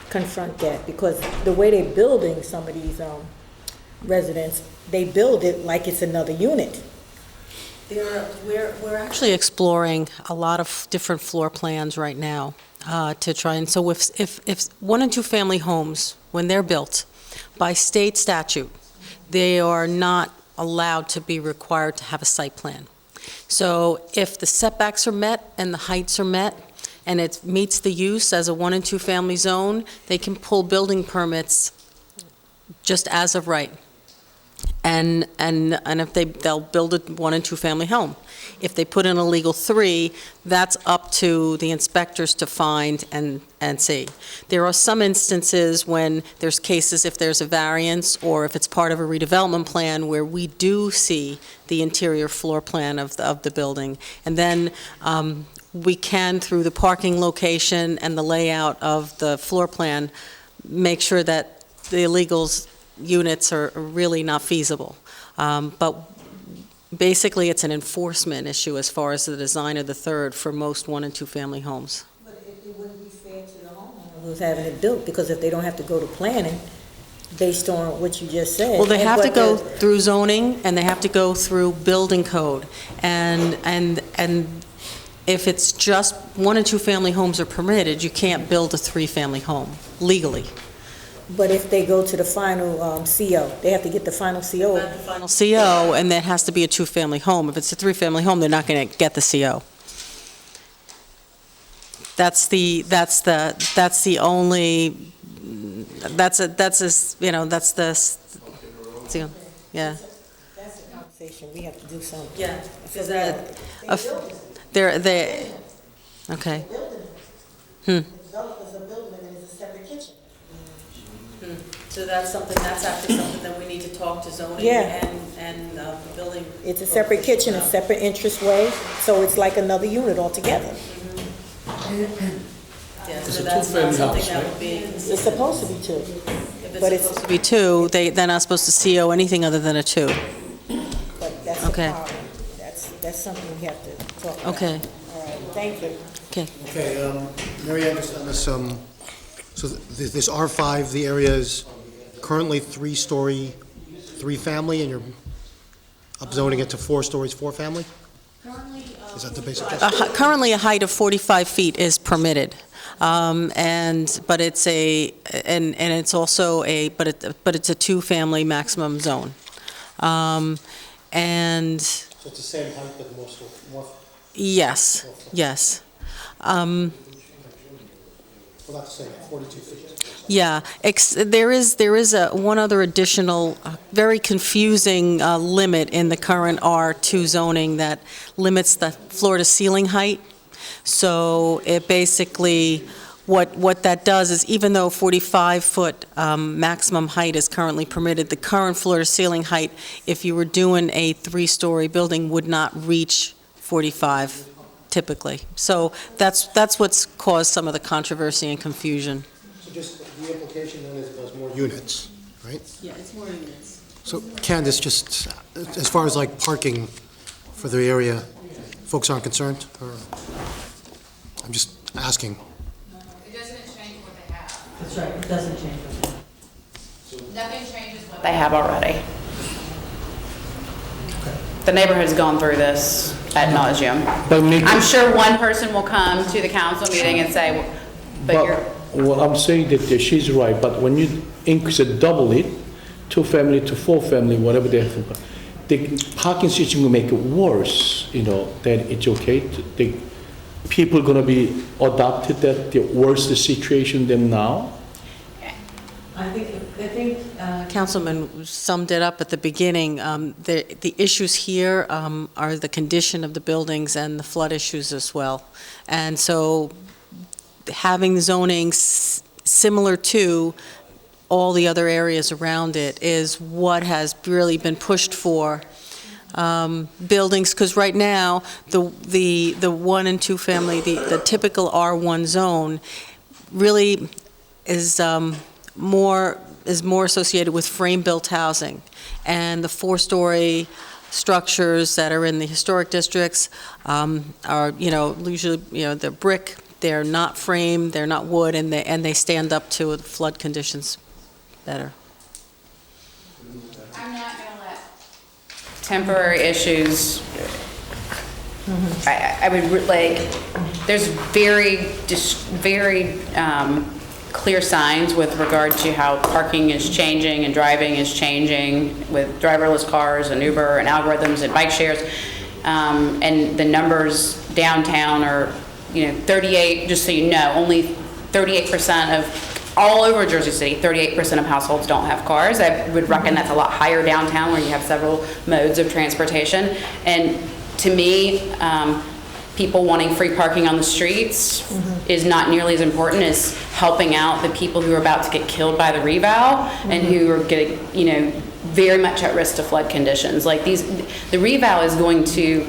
confront that? Because the way they're building some of these residents, they build it like it's another unit. We're actually exploring a lot of different floor plans right now to try. And so if 1 and 2 family homes, when they're built by state statute, they are not allowed to be required to have a site plan. So if the setbacks are met and the heights are met, and it meets the use as a 1 and 2 family zone, they can pull building permits just as of right. And if they'll build a 1- and 2-family home. If they put in a legal 3, that's up to the inspectors to find and see. There are some instances when there's cases, if there's a variance or if it's part of a redevelopment plan, where we do see the interior floor plan of the building. And then we can, through the parking location and the layout of the floor plan, make sure that the illegals units are really not feasible. But basically, it's an enforcement issue as far as the design of the third for most 1- and 2-family homes. But it wouldn't be fair to the homeowner who's having it built, because if they don't have to go to planning, based on what you just said. Well, they have to go through zoning, and they have to go through building code. And if it's just 1- and 2-family homes are permitted, you can't build a 3-family home legally. But if they go to the final CO, they have to get the final CO. Final CO, and that has to be a 2-family home. If it's a 3-family home, they're not going to get the CO. That's the only, that's the, yeah. That's a conversation, we have to do something. Yeah. Is that? They, okay. Developers are building and it's a separate kitchen. So that's actually something that we need to talk to zoning Yeah. and the building. It's a separate kitchen, a separate entrance way, so it's like another unit altogether. Yeah, It's so a that's not two-family something house, that right? would be. It's supposed to be 2. But it's supposed to be 2, they're not supposed to CO anything other than a 2. But that's a Okay. problem. That's something we have to talk about. Okay. All right, thank you. Okay. Okay, Mary Ann, just on this, so this R5, the area is currently 3-story, 3-family, and you're upzoning it to 4 stories, 4-family? Is that the basic? Currently, a height of 45 feet is permitted. But it's it's also but it's a 2-family maximum zone. And So it's the same height, but more? yes, yes. Well, not the same, 42 feet. Yeah, there is one other additional, very confusing limit in the current R2 zoning that limits the floor-to-ceiling height. So it basically, what that does is, even though 45-foot maximum height is currently permitted, the current floor-to-ceiling height, if you were doing a 3-story building, would not reach 45 typically. So that's what's caused some of the controversy and confusion. So just the implication then is there's more units, right? Yeah, it's more units. So Candace, just as far as like parking for the area, folks aren't concerned? Or I'm just asking. It doesn't change what they have. That's right, it doesn't change what they have. Nothing changes what they have already. The neighborhood's gone through this ad nauseum. I'm sure one person will come to the council meeting and say, but you're... Well, I'm saying that she's right, but when you increase it, double it, 2-family to 4-family, whatever they have, the parking situation will make it worse, that it's okay. The people gonna be adopted that the worse the situation than now. I think Councilman summed it up at the beginning. The issues here are the condition of the buildings and the flood issues as well. And so having zoning similar to all the other areas around it is what has really been pushed for. Buildings, because right now, the 1- and 2-family, the typical R1 zone really is more associated with frame-built housing, and the 4-story structures that are in the historic districts are, usually, they're brick, they're not frame, they're not wood, and they stand up to flood conditions better. I'm not gonna let temporary issues, I would, there's very clear signs with regard to how parking is changing and driving is changing with driverless cars and Uber and algorithms and bike shares. And the numbers downtown are, 38, just so you know, only 38% of all over Jersey City, 38% of households don't have cars. I would reckon that's a lot higher downtown where you have several modes of transportation. And to me, people wanting free parking on the streets is not nearly as important as helping out the people who are about to get killed by the revow and who are getting, very much at risk to flood conditions. Like the revow is going to,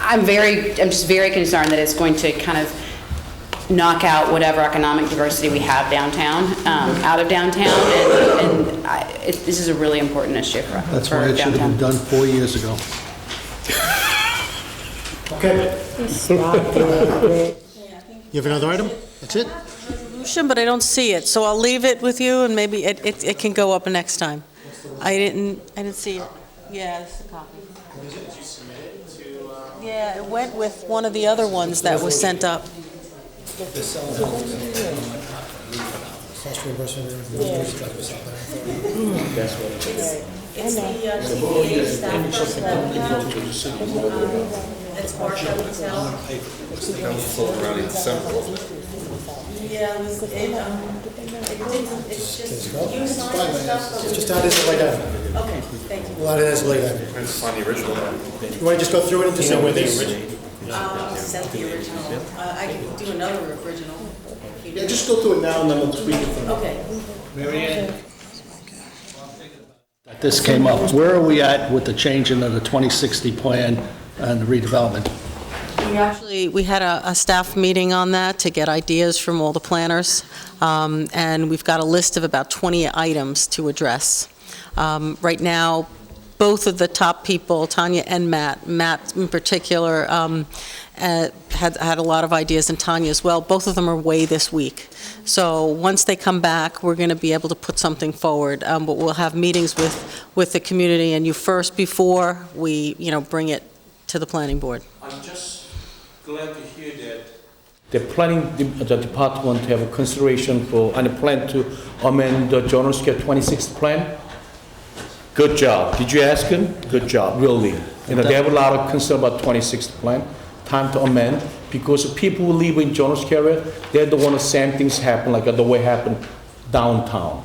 I'm just very concerned that it's going to kind of knock out whatever economic diversity we have downtown, out of downtown, and this is a really important issue for downtown. That's why it should have been done 4 years ago. Okay. You have another item? That's it? Resolution, but I don't see it, so I'll leave it with you, and maybe it can go up next time. I didn't see it. Yeah, this is a copy. Did you submit it to? Yeah, it went with one of the other ones that was sent up. Cost reimbursement. It's the TPA staff person that we have. It's Marcia Patel. Yeah, it's just, you signed stuff. Just add this late item. Okay, thank you. We'll add it as a late item. Find the original. You want to just go through it and just say where these? Sent the original. I can do another original. Yeah, just go through it now and then we'll tweak it from there. Okay. This came up. Where are we at with the changing of the 2060 plan and the redevelopment? We had a staff meeting on that to get ideas from all the planners, and we've got a list of about 20 items to address. Right now, both of the top people, Tanya and Matt in particular, had a lot of ideas, and Tanya as well. Both of them are away this week. So once they come back, we're going to be able to put something forward. But we'll have meetings with the community and you first before we, bring it to the planning board. I'm just glad to hear that they're planning the department to have a consideration for and a plan to amend the Journal Scale 2060 plan. Good job. Did you ask him? Good job, really. They have a lot of concern about 2060 plan. Time to amend, because people who live in Jonas area, they don't want the same things happen like the way it happened downtown.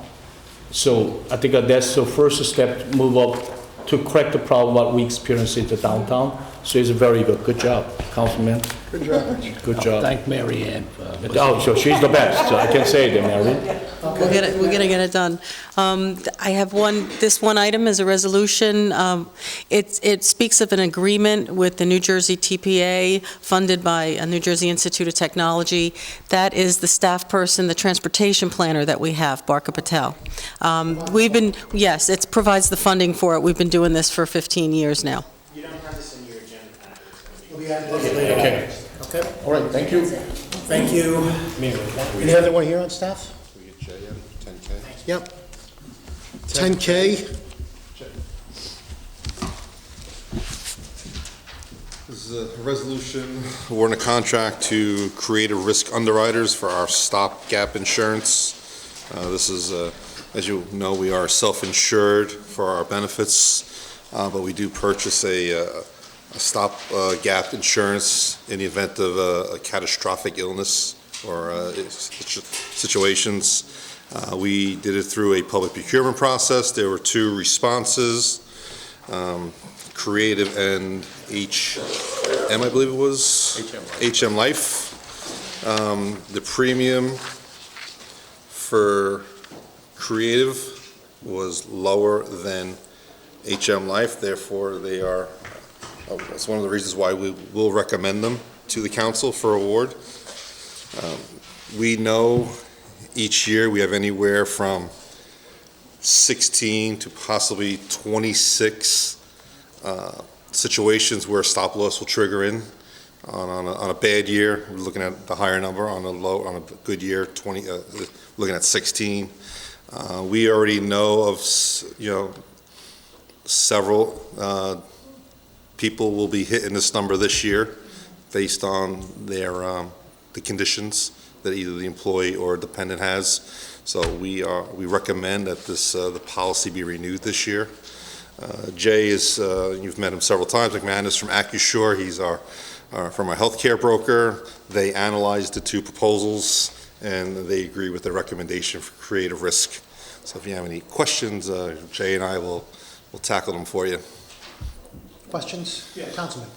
So I think that's the first step to move up to correct the problem what we experience in the downtown. So it's very good. Good job, Councilman. Good job. Good job. Thank Mary Ann. So she's the best. So I can say that, Mary. We're going to get it done. I have this one item is a resolution. It speaks of an agreement with the New Jersey TPA funded by New Jersey Institute of Technology. That is the staff person, the transportation planner that we have, Barka Patel. It provides the funding for it. We've been doing this for 15 years now. You don't have this in your agenda packet. Okay. Okay. All right, thank you. Thank you. Any other one here on staff? We get Jay in, 10K. Yep. 10K. This is a resolution awarding a contract to creative risk underwriters for our stopgap insurance. This is, as you know, we are self-insured for our benefits, but we do purchase a stopgap insurance in the event of a catastrophic illness or situations. We did it through a public procurement process. There were 2 responses, Creative and HM, I believe it was? HM Life. The premium for Creative was lower than HM Life, therefore they are, that's one of the reasons why we will recommend them to the council for award. We know each year we have anywhere from 16 to possibly 26 situations where stop loss will trigger in. On a bad year, we're looking at the higher number. On a good year, looking at 16. We already know of several people will be hitting this number this year based on their the conditions that either the employee or dependent has. So we recommend that the policy be renewed this year. Jay is, you've met him several times, McMahon is from AccuSure. He's from our healthcare broker. They analyzed the 2 proposals and they agree with the recommendation for creative risk. So if you have any questions, Jay and I will tackle them for you. Questions? Yeah. Councilman.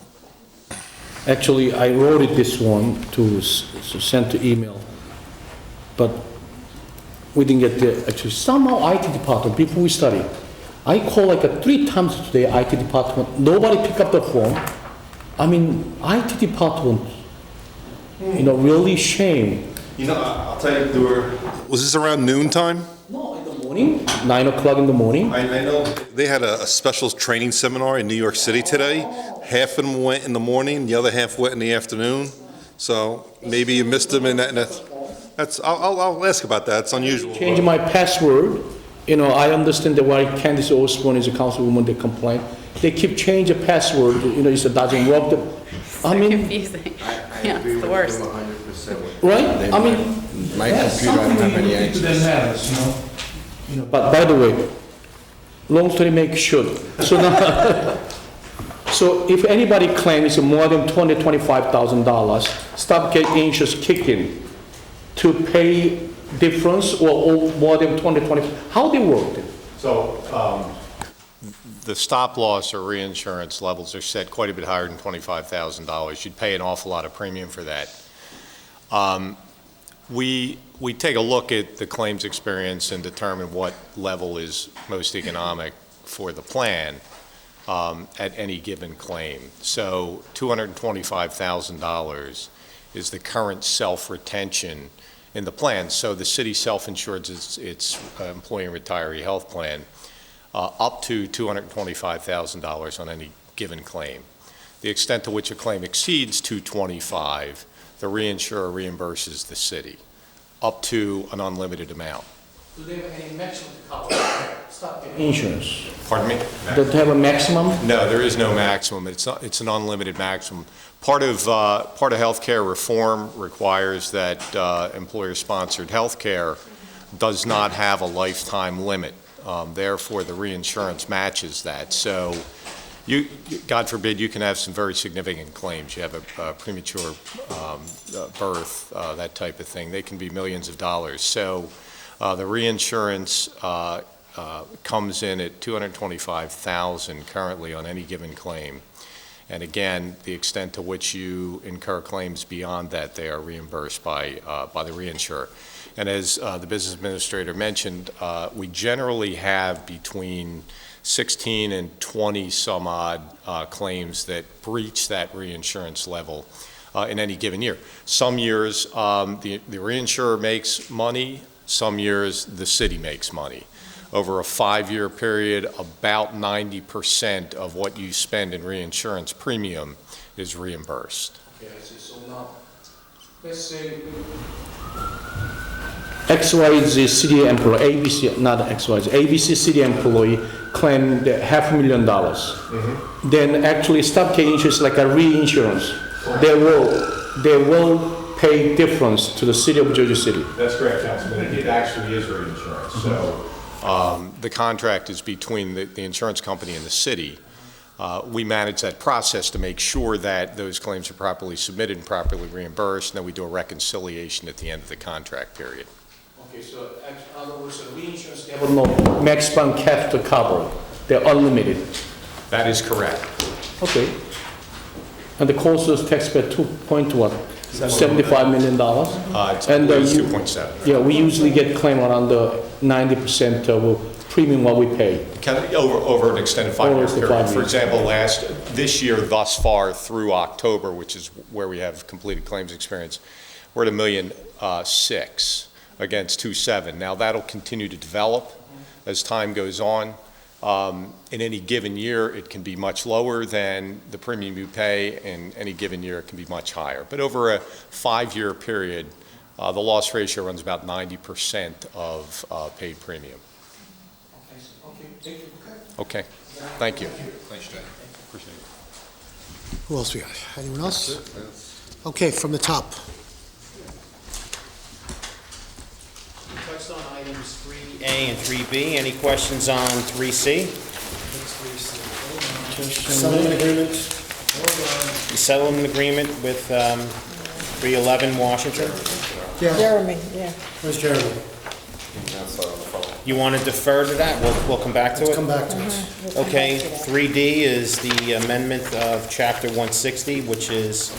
Actually, I wrote it this one to send to email, but we didn't get the, actually, somehow IT department, people we study, I call like 3 times today, IT department, nobody pick up the phone. I mean, IT department, really shame. I'll tell you, was this around noon time? No, in the morning, 9 o'clock in the morning. I know they had a special training seminar in New York City today. Half of them went in the morning, the other half went in the afternoon. So maybe you missed them, and I'll ask about that. It's unusual. Changing my password. I understand that why Candace Osborne is a councilwoman, they complain. They keep changing the password, it doesn't work. Confusing. Yeah, it's the worst. Right? My computer, I don't have any access. But by the way, long story make short. So now, so if anybody claims more than $25,000, stop getting insurance kick in to pay difference or more than 20, how they work it? So the stop loss or reinsurance levels are set quite a bit higher than $25,000. You'd pay an awful lot of premium for that. We take a look at the claims experience and determine what level is most economic for the plan at any given claim. So $225,000 is the current self-retention in the plan. So the city self-insures its employee and retiree health plan up to $225,000 on any given claim. The extent to which a claim exceeds $225,000, the reinsurer reimburses the city up to an unlimited amount. Do they have any maximum coverage? Stop getting insurance. Pardon me? Do they have a maximum? No, there is no maximum. It's an unlimited maximum. Part of healthcare reform requires that employer-sponsored healthcare does not have a lifetime limit. Therefore, the reinsurance matches that. So, God forbid, you can have some very significant claims. You have a premature birth, that type of thing. They can be millions of dollars. So, the reinsurance comes in at $225,000 currently on any given claim. And again, the extent to which you incur claims beyond that, they are reimbursed by the reinsurer. And as the business administrator mentioned, we generally have between 16 and 20 some odd claims that breach that reinsurance level in any given year. Some years the reinsurer makes money, some years the city makes money. Over a 5-year period, about 90% of what you spend in reinsurance premium is reimbursed. Okay, I see. So now, let's say XYZ city employee, ABC, not XYZ, ABC city employee claimed $500,000. Then actually stop getting insurance like a reinsurance. They will pay difference to the city of Jersey City. That's correct, Councilman. It actually is reinsurance. So the contract is between the insurance company and the city. We manage that process to make sure that those claims are properly submitted and properly reimbursed, and then we do a reconciliation at the end of the contract period. Okay, so in other words, the reinsurance, they have no maximum cap to cover. They're unlimited. That is correct. Okay. And the cost is taxpayer $2.75 million. It's 2.7. Yeah, we usually get claim around the 90% of premium what we pay. Over an extended 5-year Over period. 5 For years. example, this year thus far through October, which is where we have completed claims experience, we're at $1.6 million against 2.7. Now that'll continue to develop as time goes on. In any given year, it can be much lower than the premium you pay. In any given year, it can be much higher. But over a 5-year period, the loss ratio runs about 90% of paid premium. Okay. Thank you. Thanks, Jay. Appreciate it. Who else we got? Anyone else? Okay, from the top. We touched on items 3A and 3B. Any questions on 3C? Settlement agreement. The settlement agreement with 311 Washington. Jeremy, yeah. Where's Jeremy? You want to defer to that? We'll come back to it? Let's come back to it. We'll come Okay, back to that. 3D is the amendment of Chapter 160, which is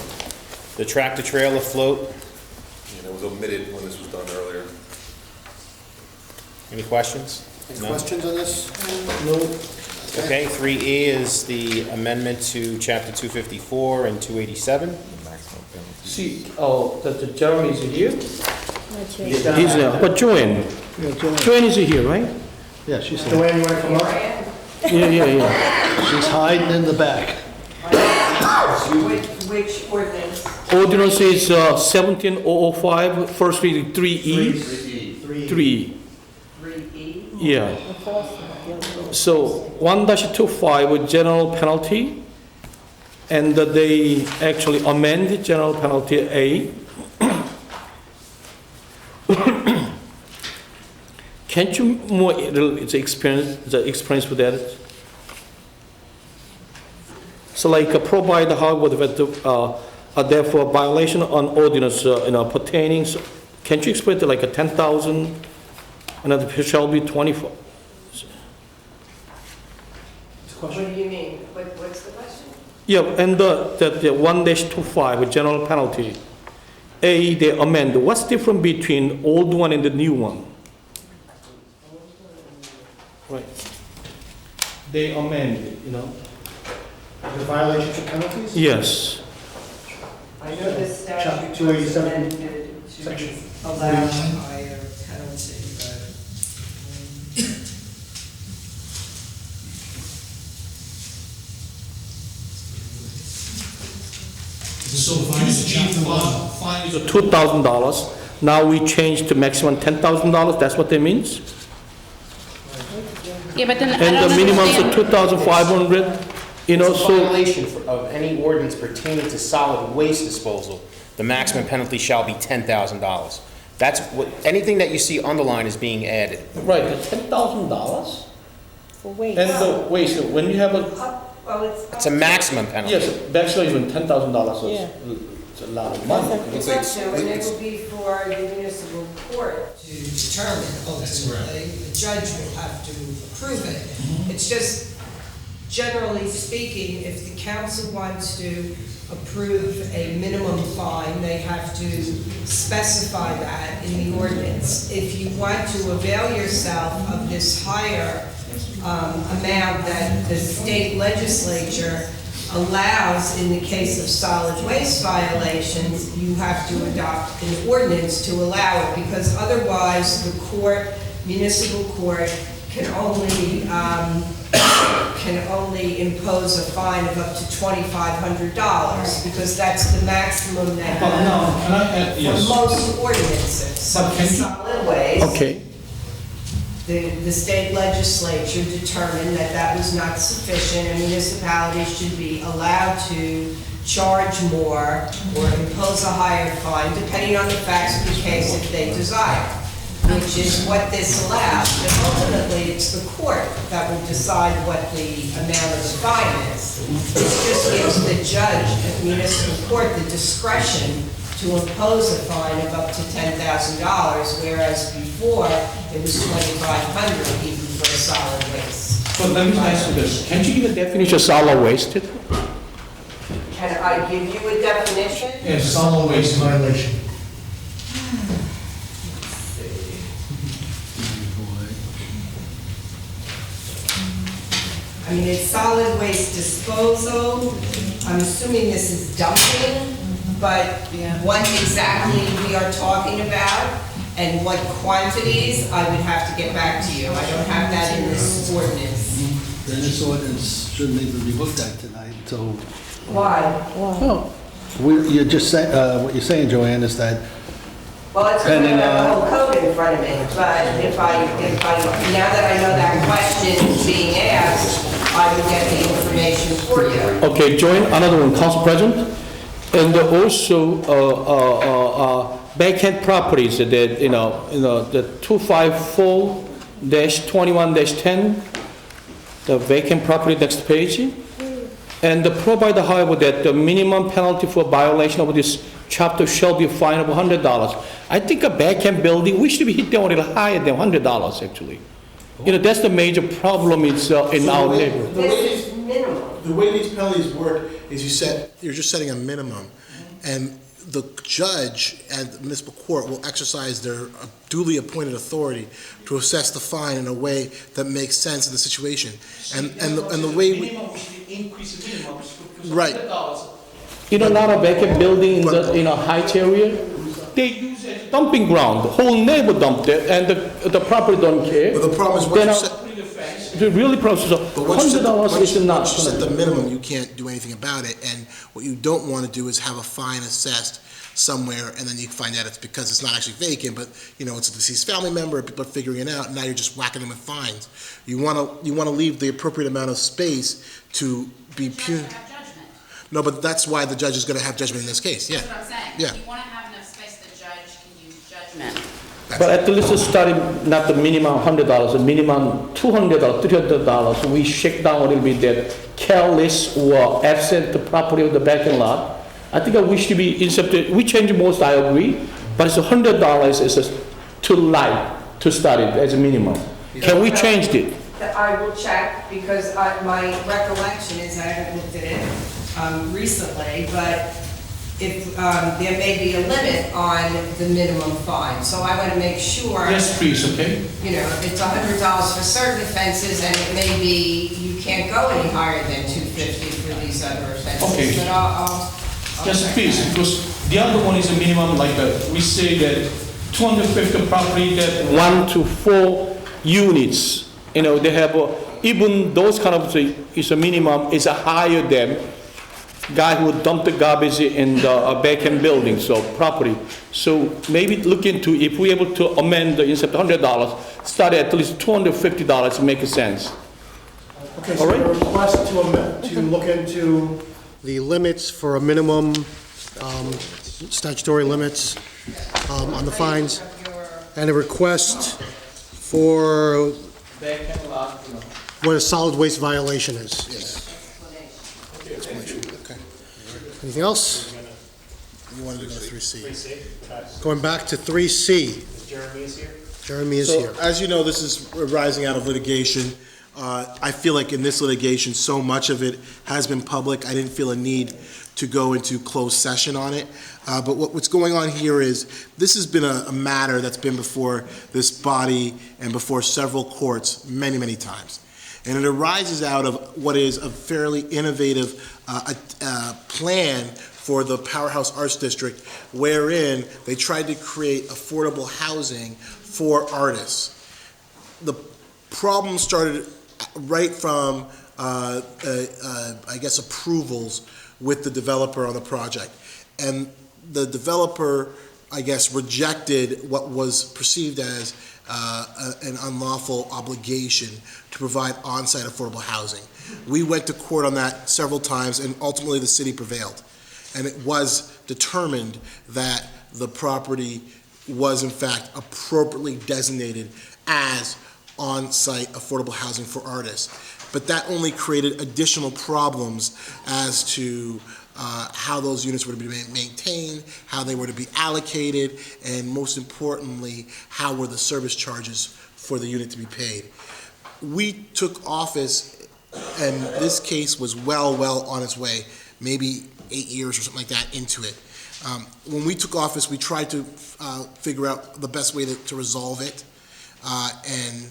the tractor-trailer float. Yeah, that was omitted when this was done earlier. Any questions? Any No? questions on this? No. Okay, 3E is the amendment to Chapter 254 and 287. See, that Jeremy is here? Not yet. He's there, but Joanne, Joanne is here, right? Yeah, she's here. Joanne, you want to come up? Yeah. She's hiding in the back. Which ordinance? Ordinance is 17005, first reading 3E. 3. 3E? Yeah. So 1-25 with general penalty, and they actually amend general penalty A. Can't you more experience with that? So like provide however that therefore violation on ordinance pertaining. Can't you explain to like a 10,000 and it shall be 24? What do you mean? What's the question? Yeah, and the 1-25 with general penalty. A, they amend. What's different between old one and the new one? Right. They amend, The violations and penalties? Yes. I know the statute Chapter was 287, amended section to allow 49. higher penalty, So fine is $2,000. Now we change to maximum $10,000. That's what that means? Yeah, but then I And don't the minimum is understand. 2,500, It's a so, violation of any ordinance pertaining to solid waste disposal. The maximum penalty shall be $10,000. That's what, anything that you see underlined is being added. right, the $10,000? For waste. And the waste, when you have a, well, it's. It's a maximum penalty. yes, actually even $10,000 Yeah. it's a lot of money. It's up to, and it will be for the municipal court to determine ultimately. The judge will have to approve it. It's just, generally speaking, if the council wants to approve a minimum fine, they have to specify that in the ordinance. If you want to avail yourself of this higher amount that the state legislature allows in the case of solid waste violations, you have to adopt an ordinance to allow it, because otherwise the court, municipal court, can only impose a fine of up to $2,500, because that's the maximum that But no, can I add, for yes. most ordinances. So But can for you- solid waste, Okay, the state legislature determined that that was not sufficient, and municipalities should be allowed to charge more or impose a higher fine, depending on the facts of the case if they desire, which is what this allows. But ultimately, it's the court that will decide what the amount of the fine is. This just gives the judge at the municipal court the discretion to impose a fine of up to $10,000, whereas before, it was $2,500 even for a solid waste. so let me ask you this, can you give a definition of solid waste? Can I give you a definition? Yes, solid waste Violation. I mean, it's solid waste disposal. I'm assuming this is dumping, but what exactly we are talking about and what quantities, I would have to get back to you. I don't have that in this ordinance. Then this ordinance shouldn't even be looked at tonight, so. Why? No. You just said, what you're saying, Joanne, is that Well, it's going to Depending have the on- whole code in front of me, but if I, now that I know that question is being asked, I would get the information for you. Okay, join another one, Council President. And also, vacant properties that, the 254-21-10, the vacant property next page. And provide, however, that the minimum penalty for violation of this chapter shall be fined $100. I think a back-end building, we should be hitting a little higher than $100 actually. That's the major problem is in our neighborhood. The way these penalties work is you're just setting a minimum, and the judge and the municipal court will exercise their duly appointed authority to assess the fine in a way that makes sense in the situation. And the way we... Right. A lot of vacant building in the Heights area, they use it as dumping ground. The whole neighbor dumped it, and the property don't care. But the problem is once the really process of $100 is not. Once you set the minimum, you can't do anything about it. And what you don't want to do is have a fine assessed somewhere, and then you find out it's because it's not actually vacant, but it's a deceased family member. People are figuring it out, and now you're just whacking them with fines. You want to leave the appropriate amount of space to be pure. No, but that's why the judge is going to have judgment in this case. Yeah. That's what I'm saying. Yeah. You want to have enough space the judge can use judgment. But at least starting not the minimum $100, the minimum $200, $300. We shake down a little bit that careless or absent the property of the backing lot. I think we should be incepted. We change most, I agree, but it's $100 is too light to start it as a minimum. Can we change it? I will check, because my recollection is, I haven't looked at it recently, but if there may be a limit on the minimum fine. So I want to make sure. Yes, please, okay? It's $100 for certain offenses, and it may be you can't go any higher than $250 for these other offenses. Okay. But I'll Yes, check please, that. because the other one is a minimum, like we say that 250 property that 1 to 4 units. They have even those kind of thing is a minimum is a higher than guy who dumped the garbage in the vacant building, so property. So maybe look into if we're able to amend instead of $100, start at least $250 to make sense. Okay, so a request to look into the limits for a minimum, statutory limits on the fines, and a request for what a solid waste violation is. Explanation, okay. Anything else? You wanted to go to 3C. Going back to 3C. Jeremy is here. Jeremy is So, here. as you know, this is arising out of litigation. I feel like in this litigation, so much of it has been public. I didn't feel a need to go into closed session on it. But what's going on here is, this has been a matter that's been before this body and before several courts many, many times. And it arises out of what is a fairly innovative plan for the Powerhouse Arts District, wherein they tried to create affordable housing for artists. The problem started right from, I guess, approvals with the developer on the project. And the developer, I guess, rejected what was perceived as an unlawful obligation to provide on-site affordable housing. We went to court on that several times, and ultimately the city prevailed. And it was determined that the property was in fact appropriately designated as on-site affordable housing for artists. But that only created additional problems as to how those units were to be maintained, how they were to be allocated, and most importantly, how were the service charges for the unit to be paid. We took office, and this case was well on its way, maybe 8 years or something like that into it. When we took office, we tried to figure out the best way to resolve it, and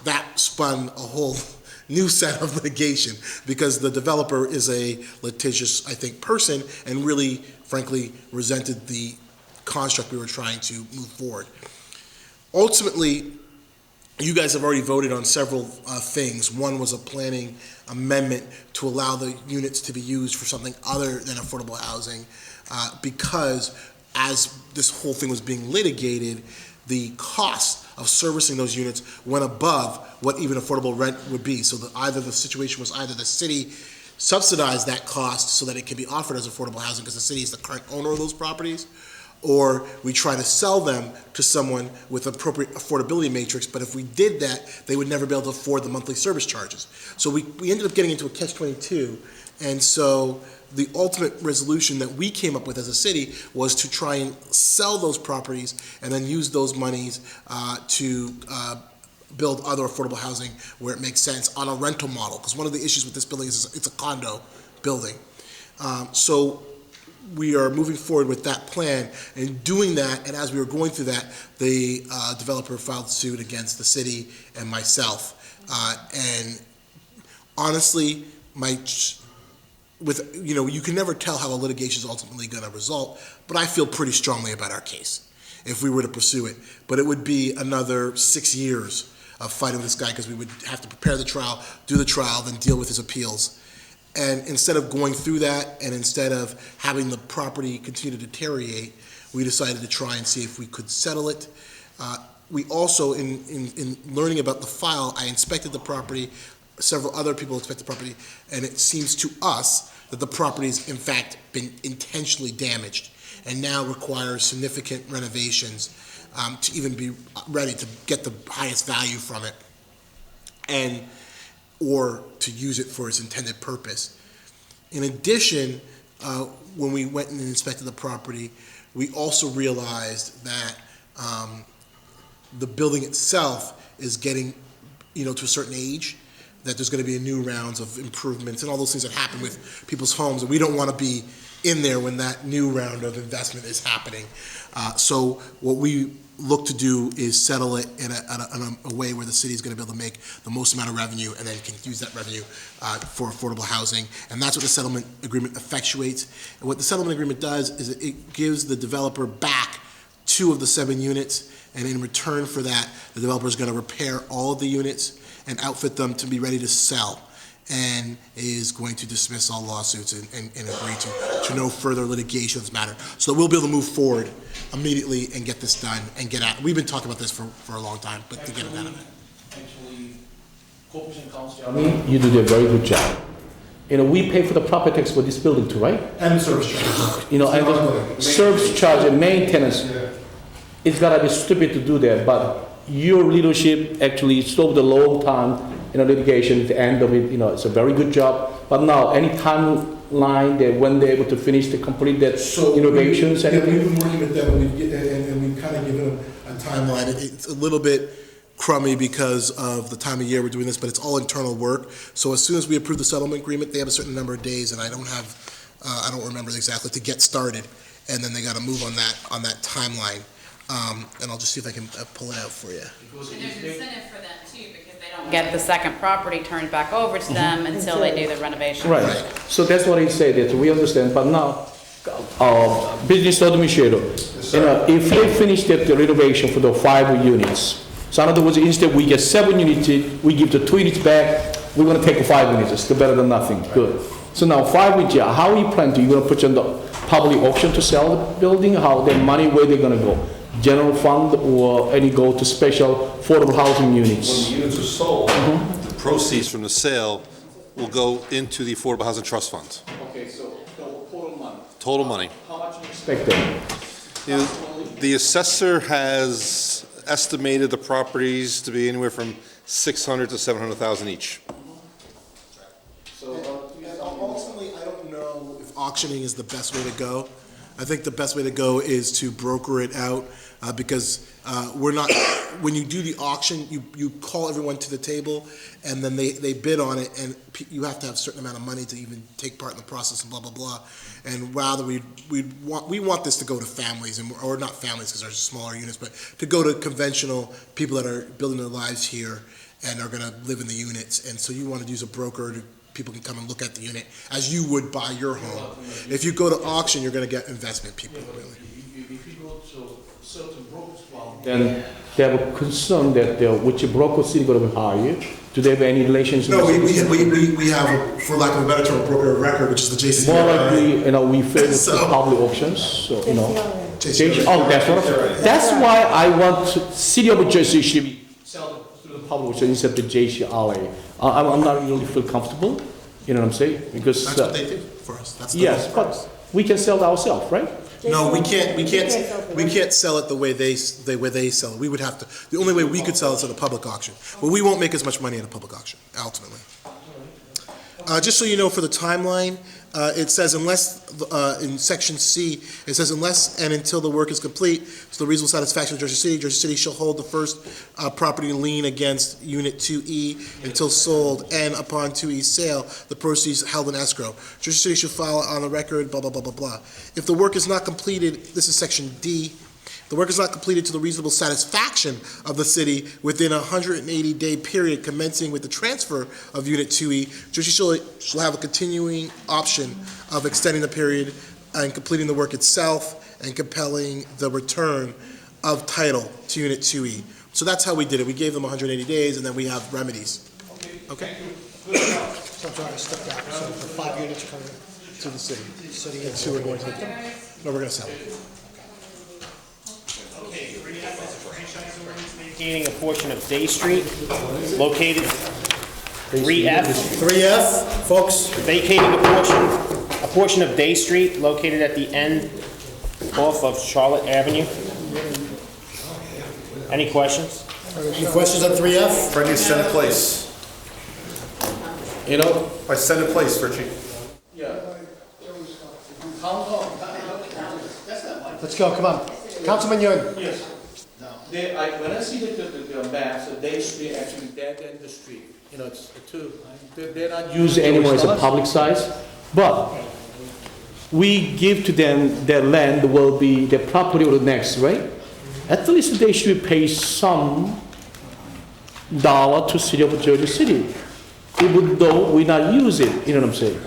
that spun a whole new set of litigation, because the developer is a litigious, I think, person, and really, frankly, resented the construct we were trying to move forward. Ultimately, you guys have already voted on several things. One was a planning amendment to allow the units to be used for something other than affordable housing, because as this whole thing was being litigated, the cost of servicing those units went above what even affordable rent would be. So either the situation was either the city subsidized that cost so that it can be offered as affordable housing because the city is the current owner of those properties, or we try to sell them to someone with appropriate affordability matrix, but if we did that, they would never be able to afford the monthly service charges. So we ended up getting into a catch-22, And so the ultimate resolution that we came up with as a city was to try and sell those properties and then use those monies to build other affordable housing where it makes sense on a rental model. Because one of the issues with this building is it's a condo building. So we are moving forward with that plan and doing that, and as we were going through that, the developer filed suit against the city and myself. And honestly, you can never tell how a litigation is ultimately going to result, but I feel pretty strongly about our case if we were to pursue it. But it would be another 6 years of fighting with this guy because we would have to prepare the trial, do the trial, then deal with his appeals. And instead of going through that and instead of having the property continue to deteriorate, we decided to try and see if we could settle it. We also, in learning about the file, I inspected the property, several other people inspected the property, and it seems to us that the property's in fact been intentionally damaged and now requires significant renovations to even be ready to get the highest value from it or to use it for its intended purpose. In addition, when we went and inspected the property, we also realized that the building itself is getting, to a certain age, that there's going to be a new rounds of improvements and all those things that happen with people's homes, and we don't want to be in there when that new round of investment is happening. So what we look to do is settle it in a way where the city is going to be able to make the most amount of revenue and then can use that revenue for affordable housing. And that's what the settlement agreement effectuates. And what the settlement agreement does is it gives the developer back 2 of the 7 units, and in return for that, the developer is going to repair all of the units and outfit them to be ready to sell, and is going to dismiss all lawsuits and agree to no further litigation of this matter. So that we'll be able to move forward immediately and get this done and get out. We've been talking about this for a long time, but to get it out of it. Actually, Caucus and Council, you do a very good job. We pay for the property tax for this building too, right? And service charge. And the service charge and maintenance. It's gotta be stupid to do that, but your leadership actually solved a long time litigation. At the end of it, it's a very good job. But now, any timeline that when they're able to finish to complete that innovations? We've been working with them, and we've kind of given them a timeline. It's a little bit crummy because of the time of year we're doing this, but it's all internal work. So as soon as we approve the settlement agreement, they have a certain number of days, and I don't remember exactly, to get started, and then they got to move on that timeline. And I'll just see if I can pull it out for you. And there's incentive for them too, because they don't get the second property turned back over to them until they do the renovation. Right. So that's what he said, that we understand. But now, business administrator, if they finish the renovation for the 5 units, so in other words, instead we get 7 units, we give the 2 units back, we're going to take 5 units. It's still better than nothing. Good. So now 5 units, how you plan to? You're going to put on the public auction to sell the building? How the money, where they're going to go? General fund or any go to special affordable housing units? When the units are sold, the proceeds from the sale will go into the Affordable Housing Trust Fund. Okay, so total money. Total money. How much do you expect? The assessor has estimated the properties to be anywhere from $600,000 to $700,000 each. So ultimately, I don't know if auctioning is the best way to go. I think the best way to go is to broker it out because we're not. When you do the auction, you call everyone to the table, and then they bid on it, and you have to have a certain amount of money to even take part in the process, and blah blah blah. And rather, we want this to go to families, or not families because they're smaller units, but to go to conventional people that are building their lives here and are going to live in the units. And so you want to use a broker to. People can come and look at the unit as you would buy your home. If you go to auction, you're going to get investment people, really. If you go to certain brokers, then they have a concern that which broker city going to hire. Do they have any relations? No, we have, for lack of a better term, a broker of record, which is the JC. More likely, we favor public auctions. So JC. Oh, that's what. That's why I want City of Jersey should be sell through the public auction instead of the JCRA. I'm not really feel comfortable, you know what I'm saying? Because that's what they do for us. That's yes, but we can sell it ourselves, right? No, we can't sell it the way they sell it. We would have to. The only way we could sell it is at a public auction. But we won't make as much money at a public auction ultimately. Just so you know, for the timeline, it says unless, in section C, it says unless and until the work is complete, to the reasonable satisfaction of Jersey City shall hold the first property lien against Unit 2E until sold, and upon 2E's sale, the proceeds held in escrow. Jersey City shall file on the record, blah, blah, blah, blah, blah. If the work is not completed, this is section D, the work is not completed to the reasonable satisfaction of the city within a 180-day period commencing with the transfer of Unit 2E, Jersey shall have a continuing option of extending the period and completing the work itself and compelling the return of title to Unit 2E. So that's how we did it. We gave them 180 days, and then we have remedies. Okay? So I'm sorry, I stepped out. So for 5 units coming to the city. City and sewer going to take them? No, we're going to sell it. Okay, 3F is a franchise ordinance vacating a portion of Day Street located, 3F. 3F, folks. Vacating a portion of Day Street located at the end off of Charlotte Avenue. Any questions? Any questions on 3F? Freddie, Senate Place. You know, By Senate Place, Richie. Let's go, come on. Councilman Yun. yes. When I see the maps, Day Street actually dead end the street. You know, it's they're not used anymore as a public size, but we give to them their land will be their property or the next, right? At least they should pay some dollar to city of Jersey City, even though we not use it. You know what I'm saying?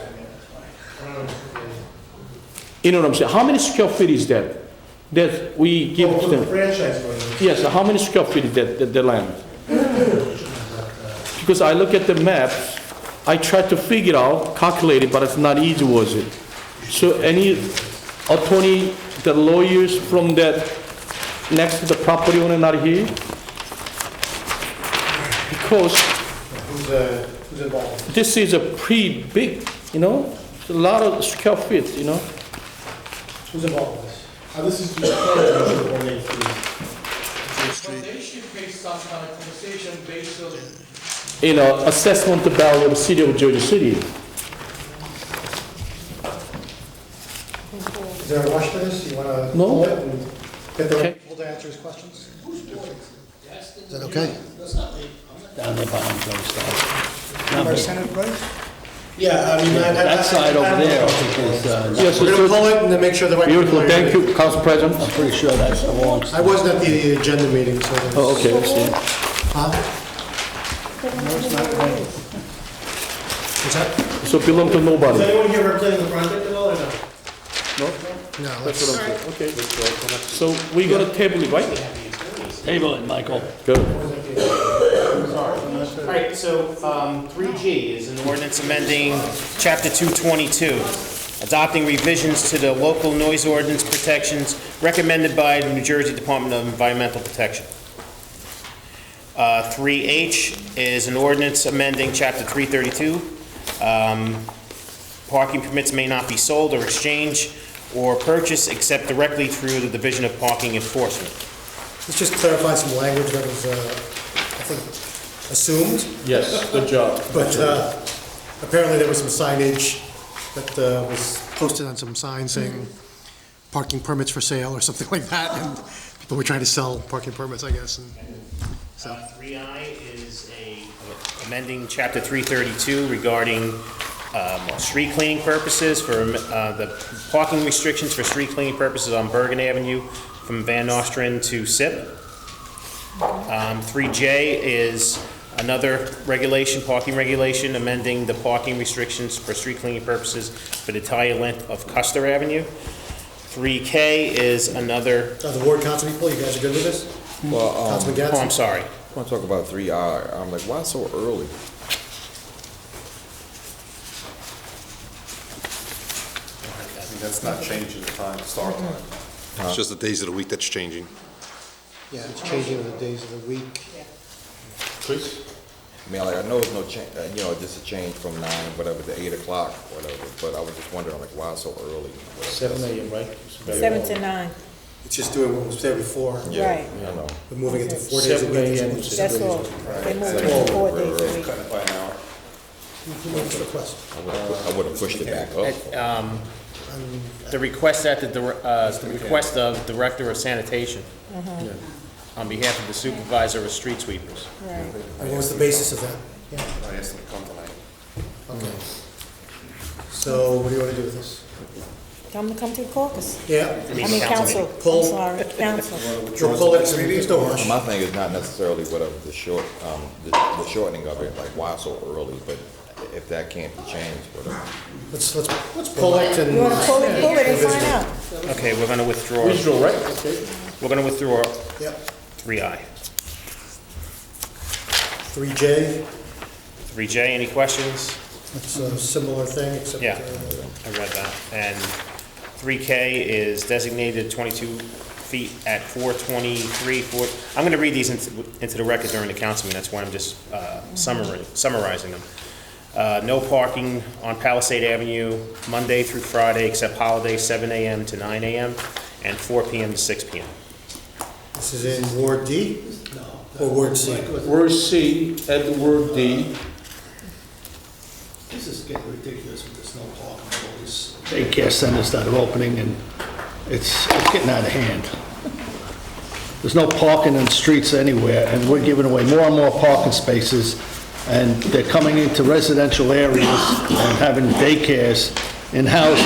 You know what I'm saying? How many square feet is that? That we give to them? Yes, how many square feet is that, the land? Because I look at the maps, I try to figure out, calculate it, but it's not easy, was it? So any attorney, the lawyers from that next to the property owner not here? Because Who's involved? this is a pretty big, you know, it's a lot of square feet, you know. Who's involved with this? This is They should pay some kind of compensation based on, you know, assessment value of the city of Jersey City. Is there a rush for this? You want to No. pull it and get the Okay. right people to answer his questions? Is that okay? Down there behind those guys. Our Senate place? Yeah, I mean, That side over there, I think is, Yes, We're going to pull it and then make sure the right people beautiful, are thank here. you, Council President. I'm pretty sure that belongs. I wasn't at the agenda meeting, so. there's- Oh, okay, I see. Huh? No, it's not right. What's that? So belong to nobody. anyone here representing the project at all, or no? No, That's let's, what I'm saying, okay. So we're gonna table it, right? Table it, Michael. Good. All right, so 3G is an ordinance amending Chapter 222, adopting revisions to the local noise ordinance protections recommended by the New Jersey Department of Environmental Protection. 3H is an ordinance amending Chapter 332. Parking permits may not be sold or exchanged or purchased except directly through the Division of Parking Enforcement. let's just clarify some language that was, I think, assumed. Yes, good job. But apparently there was some signage that was posted on some signs saying parking permits for sale or something like that, and people were trying to sell parking permits, I guess, and so. 3I is amending Chapter 332 regarding street cleaning purposes for the parking restrictions for street cleaning purposes on Bergen Avenue from Van Nostrand to SIP. 3J is another regulation, parking regulation, amending the parking restrictions for street cleaning purposes for the entire length of Custer Avenue. 3K is another, The ward council people, you guys are good with this? Well, Councilman oh, I'm Gadsden? sorry. I want to talk about 3R. I'm like, why so early? That's not changing the time, start time. It's just the days of the week that's changing. Yeah, it's changing the days of the week. Chris? I mean, like, I know it's no change, you know, just a change from 9, whatever, to 8 o'clock, whatever, but I was just wondering, like, why so early? 7 a.m., right? 7 to 9. It's just doing what was there before. Yeah, Right. I know. We're moving it to 4 days a 7 week. a.m. That's all. They move it Right. to 4 days a week. Cutting it by an hour. What's the request? I would have pushed it back up. The request at the request of Director of Sanitation on behalf of the Supervisor of Street Sweepers. Right. And what was the basis of that? I asked them to come tonight. Okay. So what do you want to do with this? Come to the caucus. Yeah. I mean, council, I'm Pull. sorry, council. You'll pull it, so there's no rush. My thing is not necessarily whatever the shortening of it, like why so early, but if that can't be changed, whatever. Let's pull it and. You want to pull it and find out? Okay, we're going to withdraw. Visual, right? Okay. We're going to withdraw Yep. 3I. 3J, 3J, any questions? it's a similar thing, except. Yeah, I read that. And 3K is designated 22 feet at 423. I'm going to read these into the record during the council meeting. That's why I'm just summarizing them. No parking on Palisade Avenue Monday through Friday except holidays 7 a.m. to 9 a.m. and 4 p.m. to 6 p.m. This is in Ward D? Or Ward C? Word C, add the word D. This is getting ridiculous with this no parking always. Daycare centers that are opening and it's getting out of hand. There's no parking in the streets anywhere and we're giving away more and more parking spaces and they're coming into residential areas and having daycares in houses.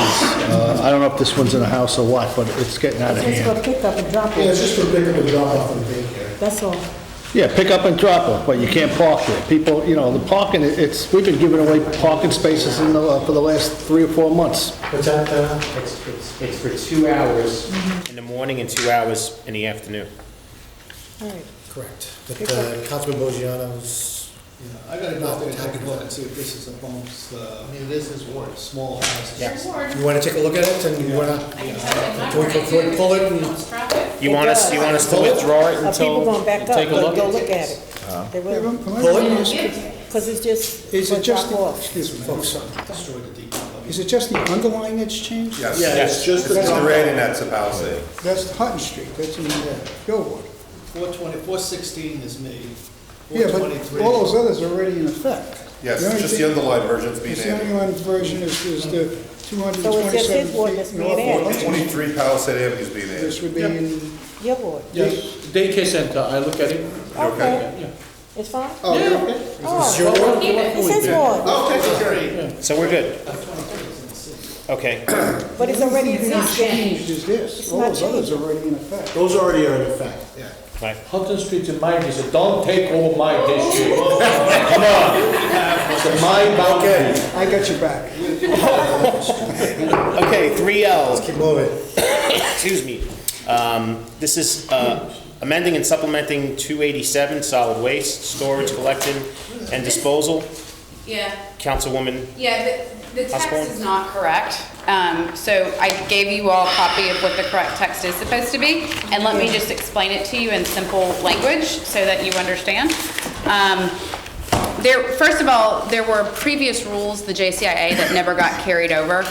I don't know if this one's in a house or what, but it's getting out of It's hand. for pick up and drop off. Yeah, it's just for pick up and drop off in daycare. That's all. Yeah, pick up and drop off, but you can't park there. People, the parking, we've been giving away parking spaces for the last 3 or 4 months. What's that, It's for 2 hours in the morning and 2 hours in the afternoon. All right. Correct. But Councilman Bogiano's. I gotta go there and look and see if this is a bumps, I mean, this is Ward, small houses. Yeah. You want to take a look at it and you want to? Can we pull it and? You want us to withdraw it People until going back up, take a look? go look at it. They will. Pull it? Because it's just, Is it just, drop off. excuse me, is it just the underline that's changed? Yes. Yeah, it's just the. It's the red and that's a Palisade. That's Hutton Street, that's in Billboard. 416 is me. Yeah, but all those others are already in effect. Yes, The only just thing- the underlined version's being It's the added. underlined version is the 227 So it's just his feet ward that's being north of added. Hudson. 23 Palisade Avenue is being added. This would be in, Your board. Yes, daycare center, I look at it. Okay. Yeah. It's fine? oh, you're okay? Oh, your ward? it's his ward, So we're good. Okay. but it's already existing. Changed is this, all not those others are already in effect. Those already are in effect. Yeah. Right. Hutton Street's in my district, don't take over my district. Come on, it's my boundary. I got your back. Okay, 3L. Keep moving. Excuse me. This is amending and supplementing 287, solid waste, storage, collection, and disposal. Yeah. Councilwoman, Yeah, the text Osborne? is not correct. So I gave you all a copy of what the correct text is supposed to be, and let me just explain it to you in simple language so that you understand. First of all, there were previous rules, the JCIA, that never got carried over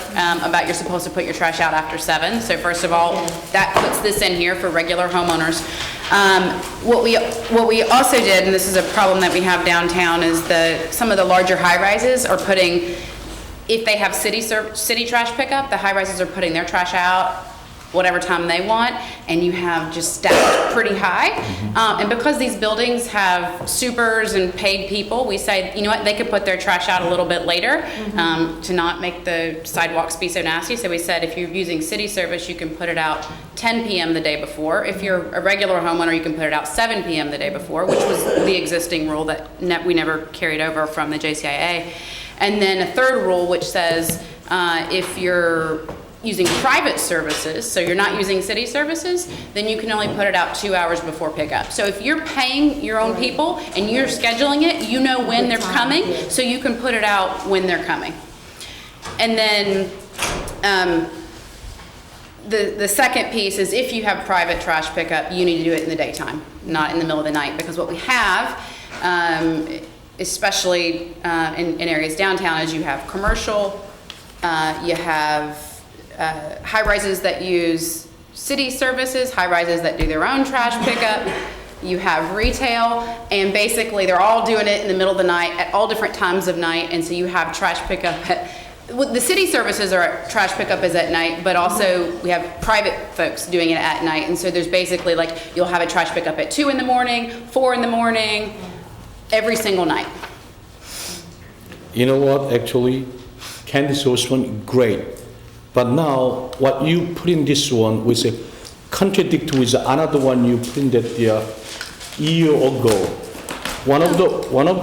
about you're supposed to put your trash out after 7. So first of all, that puts this in here for regular homeowners. What we also did, and this is a problem that we have downtown, is some of the larger high-rises are putting, if they have city trash pickup, the high-rises are putting their trash out whatever time they want, and you have just stacked pretty high. And because these buildings have supers and paid people, we say, you know what, they could put their trash out a little bit later to not make the sidewalks be so nasty. So we said, if you're using city service, you can put it out 10 p.m. the day before. If you're a regular homeowner, you can put it out 7 p.m. the day before, which was the existing rule that we never carried over from the JCIA. And then a third rule, which says if you're using private services, so you're not using city services, then you can only put it out 2 hours before pickup. So if you're paying your own people and you're scheduling it, you know when they're coming, so you can put it out when they're coming. And then the second piece is if you have private trash pickup, you need to do it in the daytime, not in the middle of the night, because what we have, especially in areas downtown, is you have commercial, you have high-rises that use city services, high-rises that do their own trash pickup, you have retail, and basically they're all doing it in the middle of the night at all different times of night, and so you have trash pickup the city services are trash pickup is at night, but also we have private folks doing it at night, and so there's basically like you'll have a trash pickup at 2 in the morning, 4 in the morning, every single night. You know what, actually, Candy's host one, great. But now, what you put in this one was a contradict with another one you put in that year ago. One of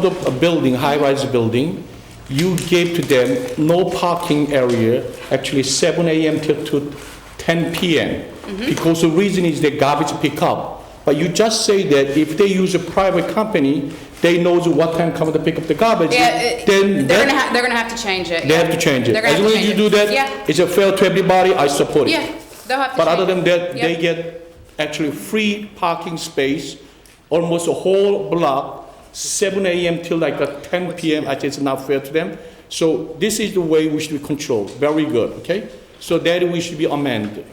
the building, high-rise building, you gave to them no parking area, actually 7 a.m. to 10 p.m. Because the reason is the garbage pickup. But you just say that if they use a private company, they know what time come to pick up the garbage. Yeah, then they're gonna have to change it. They have to change it. As long as you do that, it's a fair to everybody. I support it. Yeah, they'll have to. But other change than it. that, they get actually free parking space, almost a whole block. 7 a.m. till like 10 p.m. I think it's not fair to them. So this is the way we should be controlled. Very good, okay? So that we should be amended.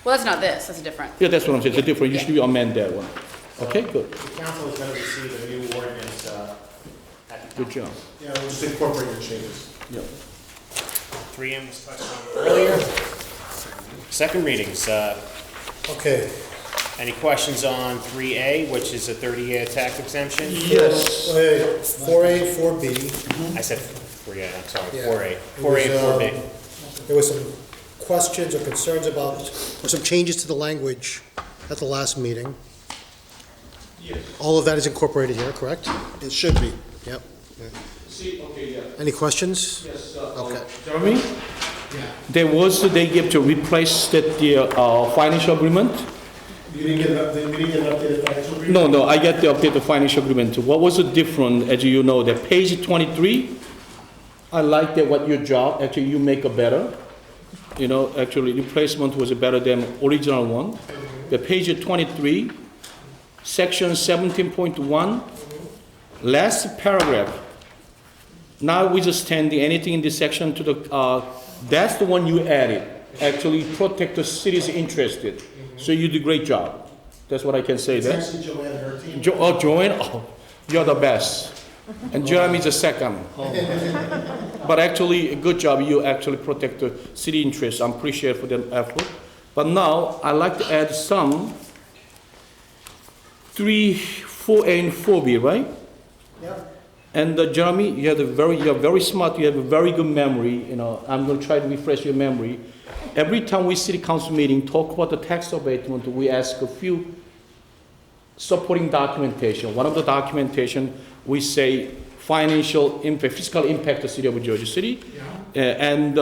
Well, that's not this. That's different. Yeah, that's what I'm saying. It's different. You should be amend that one. Okay, good. The council is going to receive a new ordinance Good job. Yeah, we'll just incorporate your changes. Yeah. 3M was touched on earlier. Second readings. Okay. Any questions on 3A, which is a 30-year tax exemption? Yes. Wait, 4A, 4B. I said 3A, I'm sorry, Yeah. 4A. It 4A and was, 4B. There was some questions or concerns about, or some changes to the language at the last meeting. Yes. All of that is incorporated here, correct? It should be. Yep. See, okay, yeah. Any questions? Yes, Okay. Jeremy? There was, they give to replace that the financial agreement. You didn't get an updated financial agreement? No, I get the updated financial agreement. What was the difference, as you know, the page 23? I like that what your job, actually you make a better. You know, actually replacement was better than original one. The page 23, section 17.1, last paragraph. Notwithstanding anything in this section to the, that's the one you added. Actually protect the city's interested. So you did a great job. That's what I can say. It's That. actually Joanne and her team. Joanne, oh, you're the best. And Jeremy's the second. But actually, a good job. You actually protect the city interests. I'm appreciative for the effort. But now, I'd like to add some 3, 4A and 4B, right? Yeah. And Jeremy, you're very smart. You have a very good memory. You know, I'm going to try to refresh your memory. Every time we city council meeting talk about the tax abatement, we ask a few supporting documentation. One of the documentation we say financial impact, fiscal impact to the city of Jersey City, and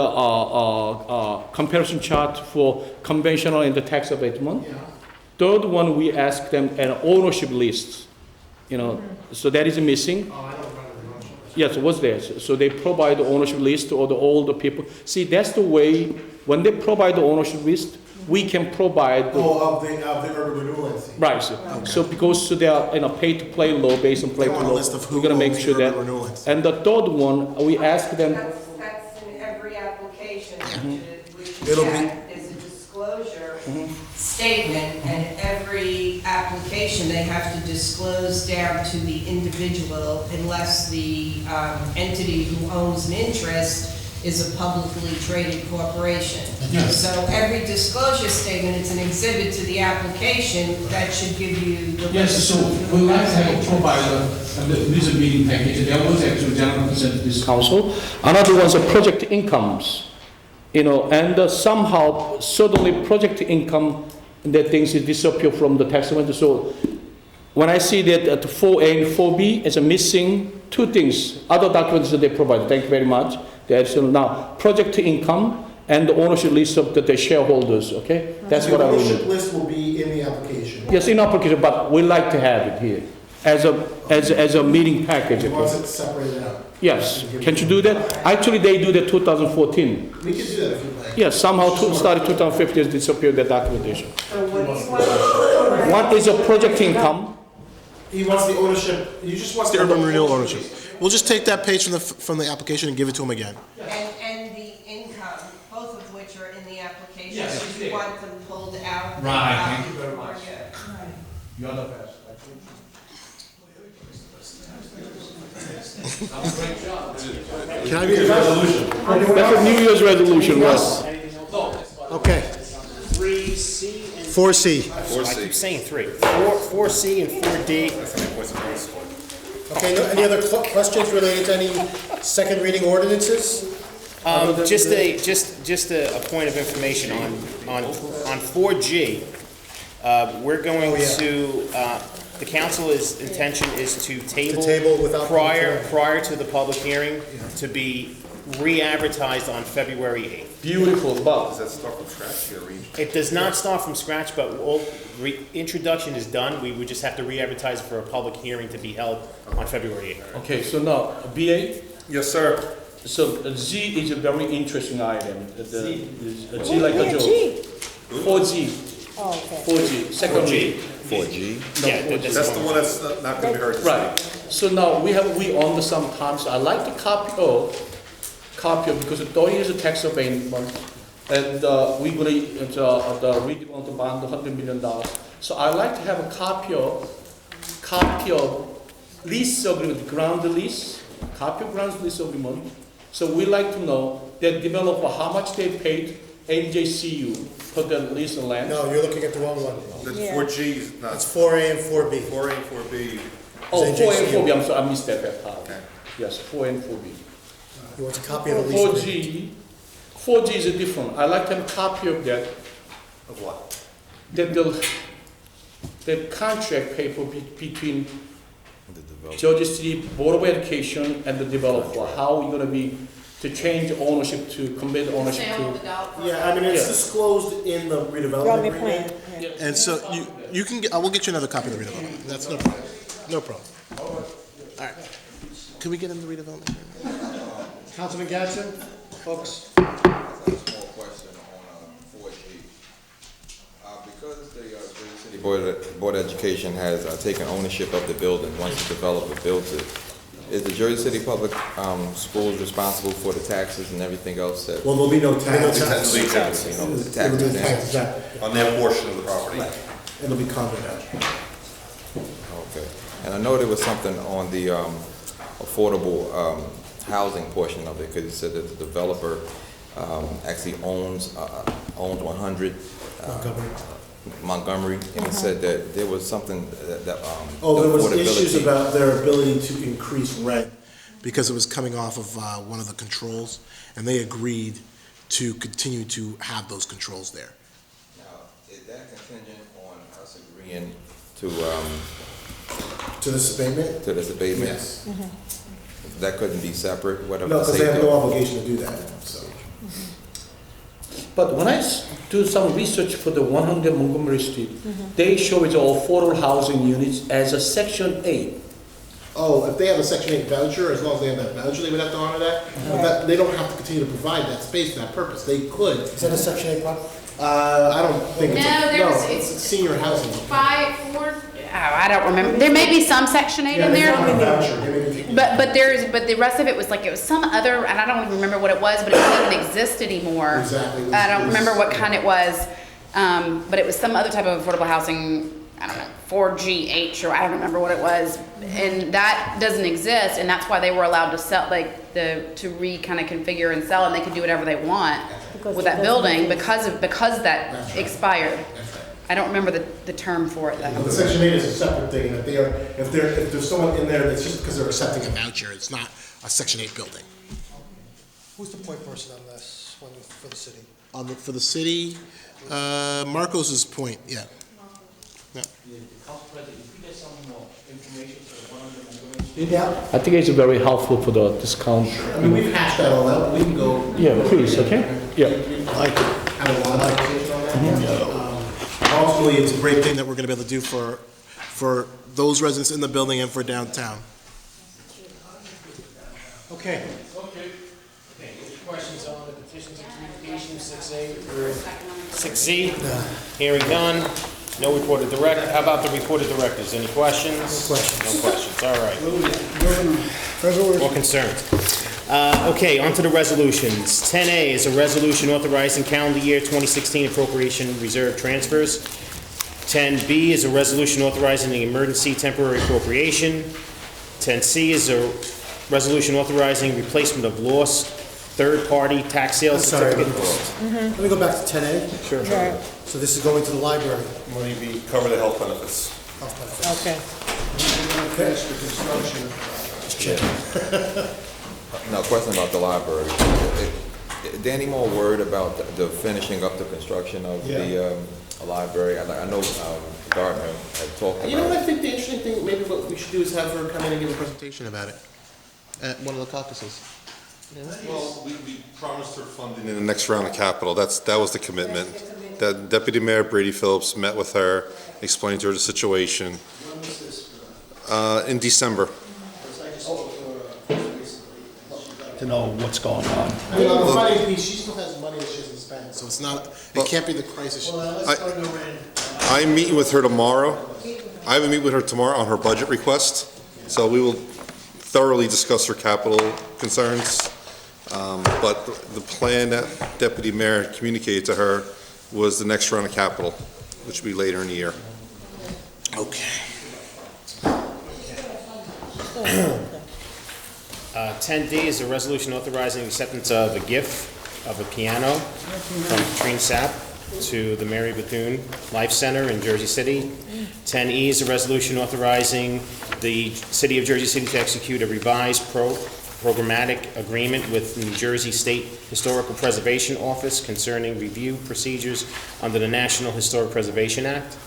comparison chart for conventional and the tax abatement. Yeah. Third one, we ask them an ownership list. You know, so that is missing. Oh, I don't remember the ownership list. Yes, it was there. So they provide the ownership list to all the older people. See, that's the way. When they provide the ownership list, we can provide the, of the urban renewal entity. right. So because they are in a pay-to-play law, based on play-to law, we're gonna make sure that. And the third one, we ask them. That's in every application, which It'll you be- get is a disclosure statement, and every application, they have to disclose down to the individual unless the entity who owns an interest is a publicly traded corporation. Yes. So every disclosure statement, it's an exhibit to the application that should give you the. Yes, so we like to have a provider, and this is a meeting package, there was actually general consent to this council. Another one's a project incomes, you know, and somehow suddenly project income, that things disappear from the tax amount. So when I see that at 4A and 4B is a missing two things, other documents that they provide, thank you very much. There's now project income and the ownership list of the shareholders, okay? That's what I will The ownership need. list will be in the application. Yes, in application, but we like to have it here as a meeting package. He wants Okay? it separated out. Yes, can you do that? Actually, they do that 2014. We can do that if you like. Yes, somehow started 2015, disappeared the documentation. So what do you want? One is a project income. He wants the ownership, he just wants the urban renewal ownership. We'll just take that page from the application and give it to him again. And the income, both of which are in the application. Yes, So you want them pulled out? Right, thank you very much. Yeah. You're the best. Can I read the resolution? That's a New Year's resolution, Russ. Okay. 3C and 4C. I keep saying 3. 4C and 4D. Okay, any other questions related to any second reading ordinances? Just a point of information on 4G. We're going to, the council's intention is to table without public hearing. prior to the public hearing to be re-advertised on February 8th. Beautiful, but Does that start from scratch or read? It does not start from scratch, but all introduction is done. We would just have to re-advertise it for a public hearing to be held on February 8th. okay, so now, BA? Yes, sir. So Z is a very interesting item. G like a joke. 4G. Oh, okay. 4G, second G. 4G? Yeah, That's the one that's not gonna be heard. Right. So now we own some times. I like to copy because 30 years of tax abatement, and we gonna the redevelopment bond $100 million. So I like to have a copy of lease agreement, ground lease, copy of ground lease agreement. So we like to know that developer how much they paid NJCU for the lease of land. No, you're looking at the wrong one. That's Yeah. 4G is not. It's 4A and 4B. 4A and 4B. Oh, 4 and NJCU. 4B. I'm sorry, I missed that part. Okay. Yes, 4 and 4B. You want a copy of the lease agreement? 4G is different. I like to have a copy of that. Of what? That the contract paper between The developer. Georgia City Board of Education and the developer. How we gonna be to change ownership to convey ownership to. Yeah, I mean, it's Yeah. disclosed in the redevelopment Development agreement. plan. yeah. And so you can get, I will get you another copy of the redevelopment. That's no problem. No problem. All right. Can we get in the redevelopment agreement? Councilman Gasson, folks? I have a small question on 4G. Because the Jersey City Board of Education has taken ownership of the building once the developer builds it. Is the Jersey City Public Schools responsible for the taxes and everything else that? Well, there'll be no tax. Taxes. It'll be Taxes. taxes, yeah. On their portion of the property. It'll be condo now. Okay. And I know there was something on the affordable housing portion of it, because you said that the developer actually owns 100 Montgomery, and it said that there was something that Oh, there was affordability- issues about their ability to increase rent because it was coming off of one of the controls, and they agreed to continue to have those controls there. Now, is that contingent on us agreeing to this abatement? To this abatement? Yes. That couldn't be separate, whatever. No, the because they have safety- no obligation to do that, so. But when I do some research for the 100 Montgomery Street, they show it's all affordable housing units as a Section 8. Oh, if they have a Section 8 voucher, as long as they have that voucher, they would have to honor that. But that, they don't have to continue to provide that space for that purpose. They could. Is that a Section 8 problem? I don't think it's, No, there was- it's senior housing. 5, 4, I don't remember. There may be some Section 8 in there. But the rest of it was like, it was some other, and I don't even remember what it was, but it doesn't even exist anymore. Exactly. I don't remember what kind it was, but it was some other type of affordable housing, I don't know, 4GH, or I don't remember what it was. And that doesn't exist, and that's why they were allowed to sell, like, to kind of configure and sell, and they could do whatever they want with that building because that expired. I don't remember the term for it though. But the Section 8 is a separate thing, and if there's someone in there that's just because they're accepting a voucher, it's not a Section 8 building. Who's the point person on this one for the city? For the city, Marcos is point, yeah. Yeah. I think it's very helpful for the discount. I mean, we've hashed that all out, we can go. Yeah, please, okay? Yeah. Have a lot of conversation on that. Ultimately, it's a great thing that we're gonna be able to do for those residents in the building and for downtown. Okay. Any questions on the petitions and communications, 6A or 6C, hearing none. No report of director. How about the report of directors? Any questions? No questions. No questions, all right. More concerns. Okay, on to the resolutions. 10A is a resolution authorizing calendar year 2016 appropriation reserve transfers. 10B is a resolution authorizing the emergency temporary appropriation. 10C is a resolution authorizing replacement of lost third-party tax sales sorry. certificate. Let me go back to 10A. Sure. Right, So this is going to the library. Money be, cover the health benefits. okay. No, question about the library. There any more word about the finishing up the construction of the library? I know Gardner had talked about. You know what, I think the interesting thing, maybe what we should do is have her come in and give a presentation about it at one of the caucuses. Well, we promised her funding in the next round of capital. That was the commitment. That Deputy Mayor Brady Phillips met with her, explained to her the situation. In December. To know what's going on. You know, the funny piece, she still has money that she hasn't spent, so it's not, it can't be the crisis. I'm meeting with her tomorrow. I have a meeting with her tomorrow on her budget request, so we will thoroughly discuss her capital concerns. But the plan that Deputy Mayor communicated to her was the next round of capital, which will be later in the year. Okay. 10D is a resolution authorizing acceptance of a gift of a piano from Katrine Sapp to the Mary Bethune Life Center in Jersey City. 10E is a resolution authorizing the City of Jersey City to execute a revised programmatic agreement with New Jersey State Historical Preservation Office concerning review procedures under the National Historic Preservation Act.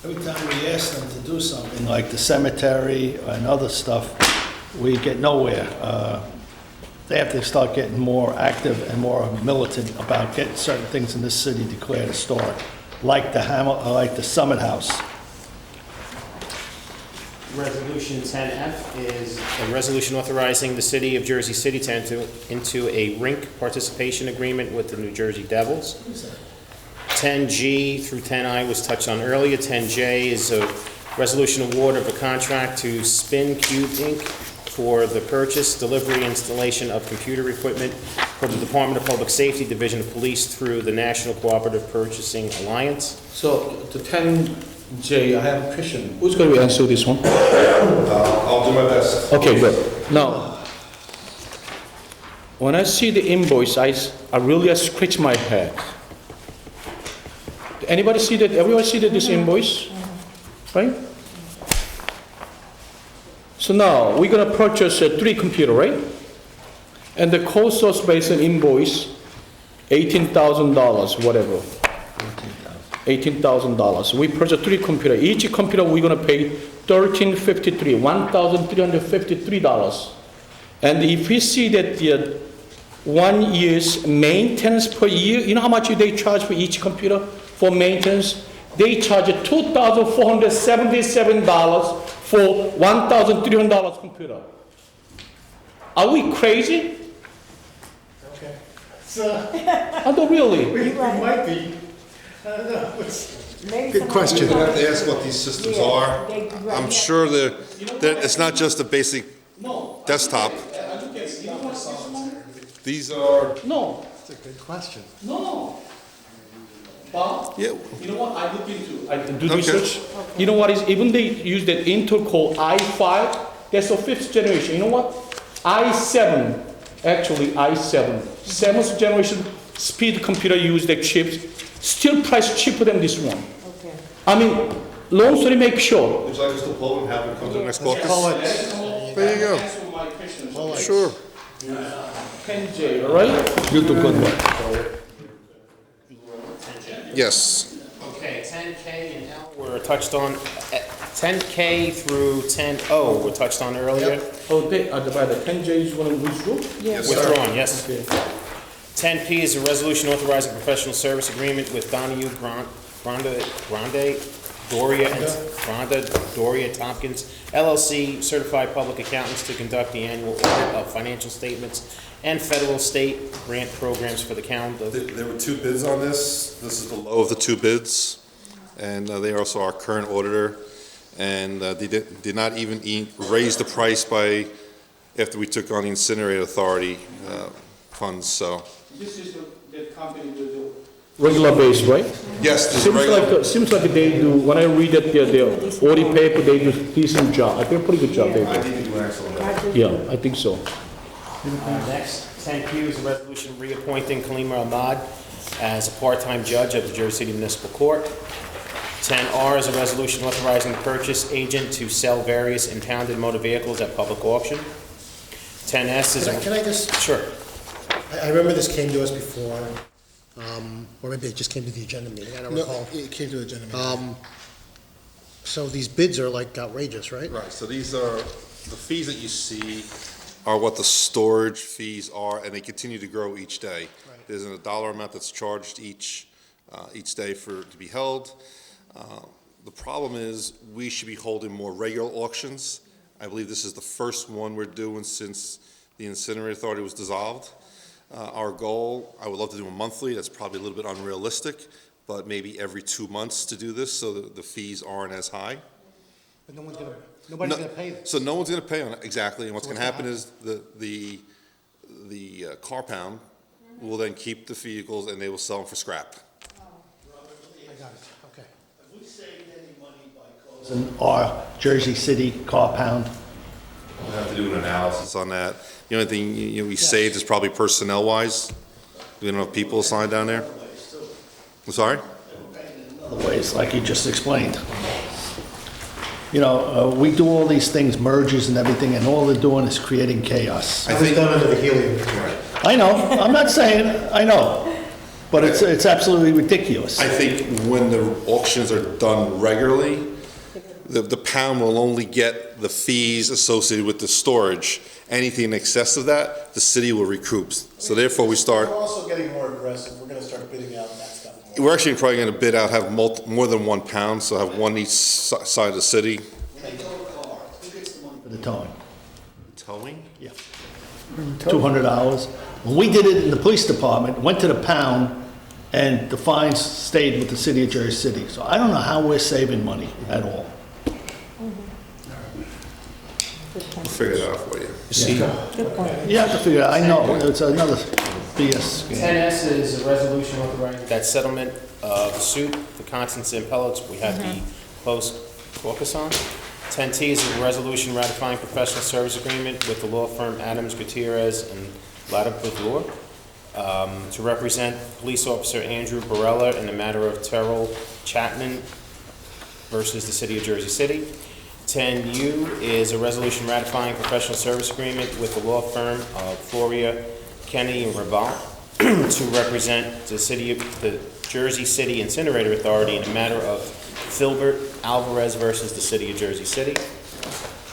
Every time we ask them to do something, like the cemetery and other stuff, we get nowhere. They have to start getting more active and more militant about getting certain things in this city declared historic, like the Summit House. Resolution 10F is a resolution authorizing the City of Jersey City to enter into a rink participation agreement with the New Jersey Devils. 10G through 10I was touched on earlier. 10J is a resolution award of a contract to Spin Cube Inc. for the purchase, delivery, and installation of computer equipment for the Department of Public Safety Division of Police through the National Cooperative Purchasing Alliance. So the 10J, I have a question. Who's going to answer this one? I'll do my best. Okay, good. Now, when I see the invoice, I really scratch my head. Anybody see that? Everybody see that this invoice? Right? So now, we're going to purchase 3 computers, right? And the cost was based on invoice, $18,000, whatever. $18,000. We purchased 3 computers. Each computer we're going to pay $1,353, $1,353. And if we see that the 1 year's maintenance per year, you know how much they charge for each computer for maintenance? They charge $2,477 for $1,300 computer. Are we crazy? Okay. So. I don't really. We might be. I don't know. Good question. You have to ask what these systems are. I'm sure that it's not just a basic desktop. These are. No. That's a good question. No. Bob, yeah. You know what I look into? I do research. You know what is, even they use that Intel Core i5, that's the 5th generation. You know what? i7, actually i7, 7th generation speed computer use that chips, still price cheaper than this one. Okay. I mean, long story make short. Would you like us to pull and have them come to the next caucus? There you go. Sure. 10J, all right? You do good work. Yes. Okay, 10K and L were touched on. 10K through 10O were touched on earlier. Oh, by the 10J is one of which group? Yes, withdrawn, yes. Okay. 10P is a resolution authorizing professional service agreement with Donahue Grande Doria Tompkins, LLC, certified public accountants to conduct the annual audit of financial statements and federal state grant programs for the county. There were 2 bids on this. This is the low of the 2 bids. And they are also our current auditor. And they did not even raise the price after we took on the incinerator authority funds, so. This is the company with the regular base, right? Yes, there's a regular. Seems like they do, when I read it, the audit paper, they do decent job. I think a pretty good job they I do. think they do an excellent job. Yeah, I think so. Next, 10Q is a resolution reappointing Kalima Ahmad as a part-time judge of the Jersey City Municipal Court. 10R is a resolution authorizing the purchase agent to sell various impounded motor vehicles at public auction. 10S is a... Can I just? Sure. I remember this came to us before, or maybe it just came to the agenda meeting, I don't No, recall. it came to the agenda meeting. So these bids are like outrageous, right? Right, so these are, the fees that you see are what the storage fees are, and they continue to grow each day. There's a dollar amount that's charged each day to be held. The problem is, we should be holding more regular auctions. I believe this is the first one we're doing since the incinerator authority was dissolved. Our goal, I would love to do a monthly, that's probably a little bit unrealistic, but maybe every 2 months to do this so that the fees aren't as high. But nobody's gonna pay this. So no one's gonna pay on it, exactly, and what's gonna happen is the car pound will then keep the vehicles and they will sell them for scrap. I got it, okay. Have we saved any money by closing our Jersey City car pound? We'll have to do an analysis on that. The only thing we saved is probably personnel-wise. We don't have people assigned down there. I'm sorry? Other ways, like you just explained. You know, we do all these things, mergers and everything, and all they're doing is creating chaos. I think done under the helium. I know, I'm not saying, I know, but it's absolutely ridiculous. I think when the auctions are done regularly, the pound will only get the fees associated with the storage. Anything in excess of that, the city will recoup. So therefore, we start. We're also getting more aggressive, we're gonna start bidding out that stuff more. We're actually probably going to bid out, have more than 1 pound, so have one each side of the city. For the towing. Towing? Yeah. $200. When we did it in the police department, went to the pound, and the fines stayed with the city of Jersey City. So I don't know how we're saving money at all. We'll figure it out for you. You have to figure it out, I know, it's another BS game. 10S is a resolution authorizing that settlement of the suit, the Constance and Pellets, we had the closed caucus on. 10T is a resolution ratifying professional service agreement with the law firm Adams, Gutierrez, and Latta to represent police officer Andrew Barella in the matter of Terrell Chapman versus the city of Jersey City. 10U is a resolution ratifying professional service agreement with the law firm of Floria, Kenny, and Raval to represent the Jersey City Incinerator Authority in the matter of Filbert Alvarez versus the city of Jersey City.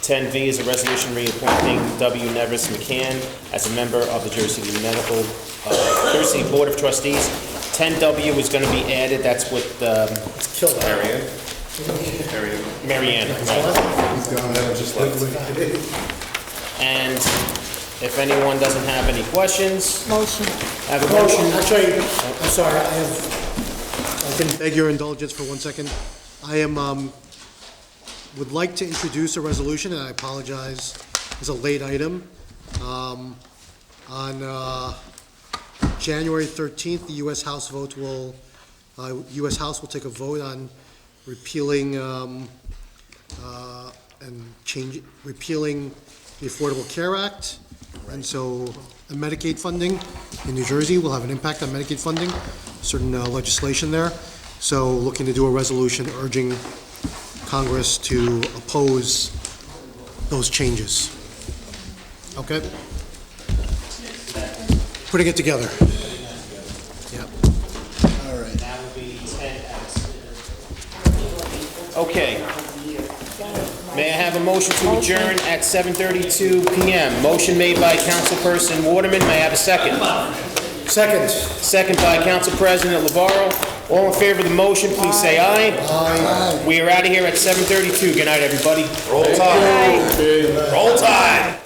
10V is a resolution reappointing W. Nevis McCann as a member of the Jersey City Jersey City Board of Trustees. 10W is going to be added, that's with Marianne, right. And if anyone doesn't have any questions. Motion. Have a motion. Actually, I'm sorry, I can beg your indulgence for 1 second. I would like to introduce a resolution, and I apologize, it's a late item. On January 13th, the U.S. House will take a vote on repealing repealing the Affordable Care Act. And so the Medicaid funding in New Jersey will have an impact on Medicaid funding, certain legislation there. So looking to do a resolution urging Congress to oppose those changes. Okay? Putting it together. Yep. All right. That will be 10X. Okay. May I have a motion to adjourn at 7:32 PM? Motion made by Councilperson Waterman. May I have a second? Second. Second by Council President Lavarro. All in favor of the motion, please say aye. Aye. We are out of here at 7:32. Good night, everybody. Roll Tide. Roll Tide.